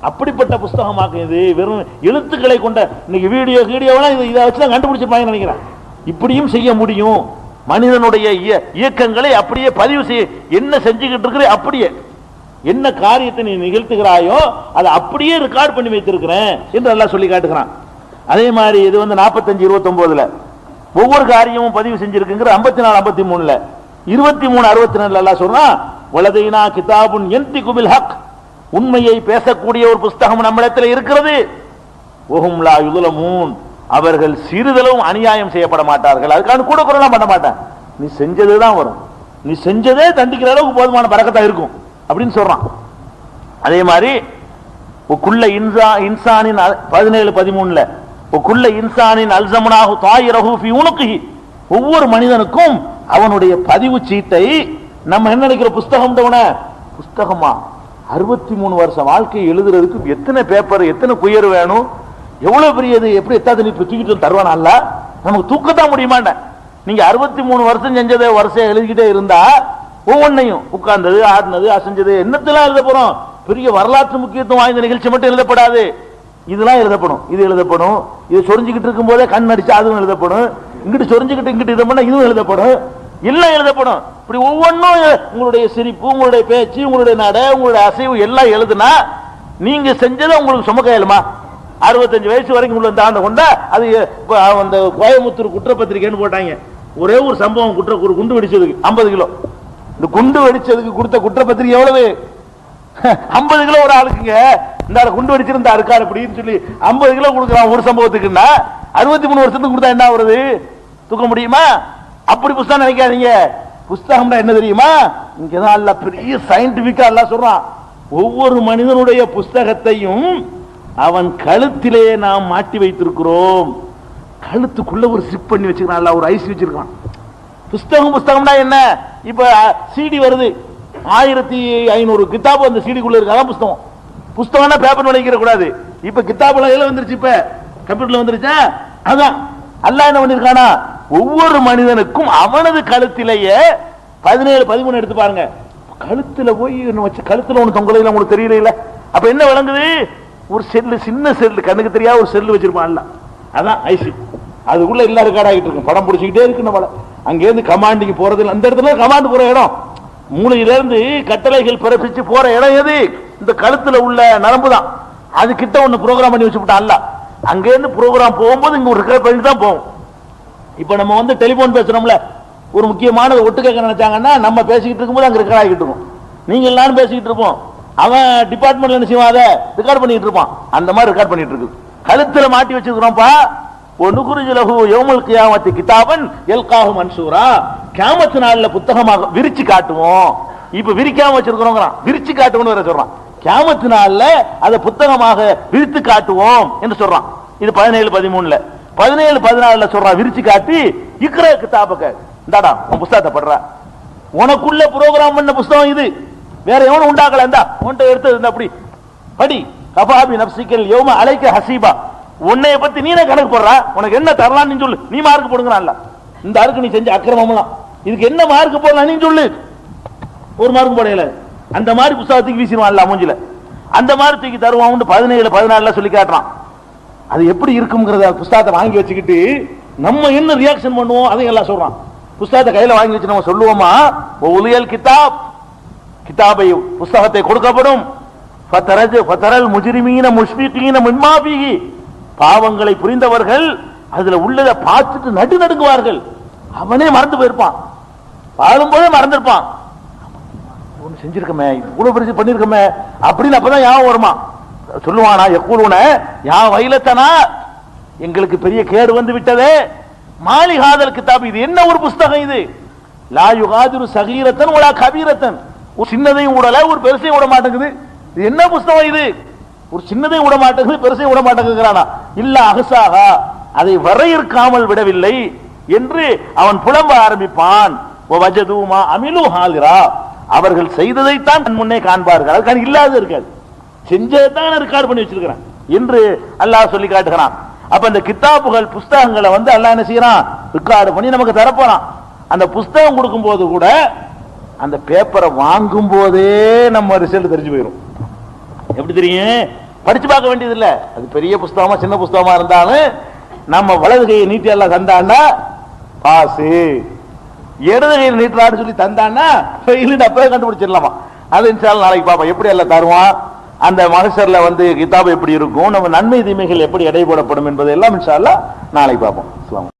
அப்படிப்பட்ட புஸ்தகமாக்கு இது. வெறும் எழுத்துக்களை கொண்ட இன்னைக்கு வீடியோவெல்லாம் இதை வச்சு கண்டுபிடிச்சிருப்பாங்க நினைக்கிறேன். இப்படியும் செய்ய முடியும். மனிதனுடைய இயக்கங்களை அப்படியே பதிவு செய்ய, என்ன செஞ்சுக்கிட்டு இருக்கிற அப்படியே என்ன காரியத்தை நீ நிகழ்த்துகிறாயோ அதை அப்படியே ரெக்கார்ட் பண்ணி வைத்திருக்கிறேன் என்று எல்லாம் சொல்லி காட்டுகிறான். அதே மாதிரி இது வந்து 45:29 ஒவ்வொரு காரியமும் பதிவு செஞ்சிருக்குங்கிற 54 53 23 64 எல்லாம் சொல்றான். வலதைனா கிதாபுன் யன்திகு பில் ஹக், உண்மையை பேசக்கூடிய ஒரு புஸ்தகம் நம்மிடத்தில் இருக்கிறது. வஹும் லா யுظلمون, அவர்கள் சிறிதளவும் அநியாயம் செய்யப்பட மாட்டார்கள். அதுக்கான கூட குறைலாம் பண்ண மாட்டான். நீ செஞ்சதே தான் வரும், நீ செஞ்சதே தண்டிக்கிற அளவுக்கு போதுமான பரக்கத்தா இருக்கும் அப்படின்னு சொல்றான். அதே மாதிரி குல்ல இன்சானின் 17-13 குல்ல இன்சானின் அல்ஸம்னாஹு தாயிரஹு ஃபீ உனுகிஹி, ஒவ்வொரு மனிதனுக்கும் அவனுடைய பதிவு சீட்டை நம்ம என்ன நினைக்கிற புஸ்தகம் தவண புஸ்தகமா 63 வருஷம் வாழ்க்கையை எழுதுறதுக்கு எத்தனை பேப்பர், எத்தனை குயர் வேணும், எவ்வளவு பெரியது, எப்படி எத்தாது நீ தூக்கிட்டு தருவானல்ல, நமக்கு தூக்கத்தான் முடியுமாண்ட. நீங்க 63 வருஷம் செஞ்சதை வருஷம் எழுதிக்கிட்டே இருந்தா ஒவ்வொன்னையும் உட்கார்ந்தது, ஆடினது, அசைஞ்சது என்னத்தெல்லாம் எழுத போறோம். பெரிய வரலாற்று முக்கியத்துவம் வாய்ந்த நிகழ்ச்சி மட்டும் எழுதப்படாது, இதெல்லாம் எழுதப்படும். இது எழுதப்படும். இது சொரிஞ்சுக்கிட்டு இருக்கும் போதே கண் அடிச்சா அதுவும் எழுதப்படும். இங்கிட்டு சொரிஞ்சுக்கிட்டு இங்கிட்டு இது பண்ணா இதுவும் எழுதப்படும். எல்லாம் எழுதப்படும். இப்படி ஒவ்வொன்றும் உங்களுடைய சிரிப்பு, உங்களுடைய பேச்சு, உங்களுடைய நட, உங்களுடைய அசைவு எல்லாம் எழுதுனா நீங்க செஞ்சதை உங்களுக்கு சுமக்க இயலுமா? 65 வயசு வரைக்கும் உள்ள தாண்ட கொண்டா அது அந்த கோயம்புத்தூர் குற்றப்பத்திரிக்கைன்னு போட்டாங்க. ஒரே ஒரு சம்பவம், ஒரு குண்டு வெடிச்சதுக்கு 50 கிலோ. இந்த குண்டு வெடிச்சதுக்கு கொடுத்த குற்றப்பத்திரிக்கை எவ்வளவு? 50 கிலோ ஒரு ஆளுக்குங்க. இந்த குண்டு வெடிச்சிருந்தா இருக்காரு அப்படின்னு சொல்லி 50 கிலோ கொடுக்குறான் ஒரு சம்பவத்துக்குன்னா 63 வருஷத்துக்கு கொடுத்தா என்ன வருது? தூக்க முடியுமா? அப்படி புஸ்தகம் நினைக்காதீங்க. புஸ்தகம்னா என்ன தெரியுமா? இங்கதான் அல்ல பெரிய சயின்டிபிக்கா எல்லாம் சொல்றான். ஒவ்வொரு மனிதனுடைய புஸ்தகத்தையும் அவன் கழுத்திலே நாம் மாட்டி வைத்திருக்கிறோம். கழுத்துக்குள்ள ஒரு சிப் பண்ணி வச்சிருக்கான், ஒரு ஐஸ் வச்சிருக்கான். புஸ்தகம்னா என்ன? இப்ப சிடி வருது, 1500 கிதாபு அந்த சிடிக்குள்ள இருக்கு. அதான் புஸ்தகம். புஸ்தகம்னா பேப்பர் வளைக்கிற கூடாது. இப்ப கிதாபுல எல்லாம் வந்துருச்சு, இப்ப கம்ப்யூட்டர்ல வந்துருச்சா? அதான் அல்லாஹ் என்ன பண்ணிருக்கானா, ஒவ்வொரு மனிதனுக்கும் அவனது கழுத்திலேயே 17, 13 எடுத்து பாருங்க. கழுத்துல போய் வச்சு கழுத்துல ஒண்ணு தொங்கல உங்களுக்கு தெரியல. அப்ப என்ன விளங்குது? ஒரு செல்லு, சின்ன செல்லு, கண்ணுக்கு தெரியாத ஒரு செல்லு வச்சிருப்பான். அதான் ஐசி. அதுக்குள்ள எல்லா ரெக்கார்ட் ஆகிட்டு இருக்கும். படம் பிடிச்சிக்கிட்டே இருக்கு. நம்மள அங்கேருந்து கமாண்டிங் போறது, அந்த இடத்துல கமாண்ட் போற இடம், மூளையிலிருந்து கட்டளைகள் பிறப்பிச்சு போற இடம் எது? இந்த கழுத்துல உள்ள நரம்பு தான். அது கிட்ட ஒண்ணு ப்ரோக்ராம் பண்ணி வச்சுட்டான் அல்ல. அங்கேருந்து ப்ரோக்ராம் போகும்போது இங்க ஒரு ரெக்கார்ட் பண்ணி தான் போகும். இப்ப நம்ம வந்து டெலிபோன் பேசுறோம்ல, ஒரு முக்கியமானதை ஒட்டு கேட்க நினைச்சாங்கன்னா நம்ம பேசிக்கிட்டு இருக்கும்போது அங்க ரெக்கார்ட் ஆகிட்டு இருக்கும். நீங்க எல்லாரும் பேசிக்கிட்டு இருப்போம், அவன் டிபார்ட்மெண்ட்ல என்ன செய்வான், அதை ரெக்கார்ட் பண்ணிட்டு இருப்பான். அந்த மாதிரி ரெக்கார்ட் பண்ணிட்டு இருக்கு. கழுத்துல மாட்டி வச்சிருக்கிறோம்ப்பா. ஒனுகுருஜலஹு யௌமல் கியாமத்தி கிதாபன் யல்காஹு மன்சூரா. கியாமத் நாள்ல புத்தகமாக விரிச்சு காட்டுவோம். இப்ப விரிக்காம வச்சிருக்கிறோம்ங்கறான், விரிச்சு காட்டுவோம்னு வேற சொல்றான். கியாமத் நாள்ல அதை புத்தகமாக விரித்து காட்டுவோம் என்று சொல்றான். இது 17, 13ல. 17, 14ல சொல்றான் விரிச்சு காட்டி இக்ரா கிதாபக, இந்தாடா உன் புத்தகத்தை படுறா. உனக்குள்ள புரோகிராம் பண்ண புத்தகம் இது, வேற எவனும் உண்டாக்கல. இந்தா உன்கிட்ட எடுத்து அப்படி படி. கஃபாபி நப்சிக்கல் யௌம அலைக்க ஹசீபா. உன்னைய பத்தி நீனே கணக்கு போடுற, உனக்கு என்ன தரலான்னு சொல்லு. நீ மார்க் போடுங்கறான்ல. இந்த அருக்கு நீ செஞ்ச அக்கிரமம்லாம் இதுக்கு என்ன மார்க் போடலாம் நீ சொல்லு. ஒரு மார்க் போடல. அந்த மாதிரி புத்தகத்துக்கு வீசிடுவான்ல மூஞ்சில. அந்த மாதிரி தூக்கி தருவான். 17, 14ல சொல்லி காட்டுறான். அது எப்படி இருக்கும்ங்கறத புத்தகத்தை வாங்கி வச்சுக்கிட்டு நம்ம என்ன ரியாக்ஷன் பண்ணுவோம் அதை எல்லாம் சொல்றான். புத்தகத்தை கையில வாங்கி வச்சு நம்ம சொல்லுவோமா, ஒலியல் கிதாப், கிதாபை புத்தகத்தை கொடுக்கப்படும். ஃபதரல் முஜ்ரிமீன முஷ்ஃபிகீன மிம்மா ஃபீஹி. பாவங்களை புரிந்தவர்கள் அதுல உள்ளதை பார்த்துட்டு நடுநடுங்குவார்கள். அவனே மறந்து போயிருப்பான், வாழும்போதே மறந்திருப்பான். ஒண்ணு செஞ்சிருக்கமே, இவ்வளவு பெருசு பண்ணிருக்கமே அப்படின்னு அப்பதான் ஞாபகம் வருமா. சொல்லுவானா யக்கூலுன யா வைலத்தனா, எங்களுக்கு பெரிய கேடு வந்து விட்டதே. மாலி ஹாதல் கிதாப், இது என்ன ஒரு புத்தகம் இது? லா யுகாதிரு சகீரத்தன் வலா கபீரத்தன். ஒரு சின்னதையும் விடல, ஒரு பெருசையும் விட மாட்டேங்குது. இது என்ன புத்தகம் இது? ஒரு சின்னதையும் விட மாட்டேங்குது, பெருசையும் விட மாட்டேங்கிறானா. இல்ல அகசாகா, அதை வரையறுக்காமல் விடவில்லை என்று அவன் புலம்ப ஆரம்பிப்பான். வஜதுமா அமிலு ஹாலிரா, அவர்கள் செய்ததைத்தான் முன்னே காண்பார்கள். அதுக்கான இல்லாத இருக்காது, செஞ்சதான் ரெக்கார்ட் பண்ணி வச்சிருக்கிறான் என்று அல்லாஹ் சொல்லி காட்டுகிறான். அப்ப இந்த கிதாபுகள் புஸ்தகங்களை வந்து அல்லாஹ் என்ன செய்யறான், ரெக்கார்டு பண்ணி நமக்கு தரப்போறான். அந்த புஸ்தகம் கொடுக்கும் போது கூட அந்த பேப்பரை வாங்கும் போதே நம்ம ரிசல்ட் தெரிஞ்சு போயிடும். எப்படி தெரியும்? படிச்சு பார்க்க வேண்டியது இல்ல. அது பெரிய புஸ்தகமா சின்ன புஸ்தகமா இருந்தாலும் நம்ம வலது கையை நீட்டி எல்லாம் தந்தான்னா பாசு, இடது கையில் நீட்டலான்னு சொல்லி தந்தான்னா அப்பவே கண்டுபிடிச்சிடலாமா. அது இன்ஷால்லா நாளைக்கு பாப்பா எப்படி எல்லாம் தருவான். அந்த மகசர்ல வந்து கிதாபு எப்படி இருக்கும், நம்ம நன்மை தீமைகள் எப்படி எடை போடப்படும் என்பதை எல்லாம் இன்ஷால்லா நாளைக்கு பார்ப்போம்.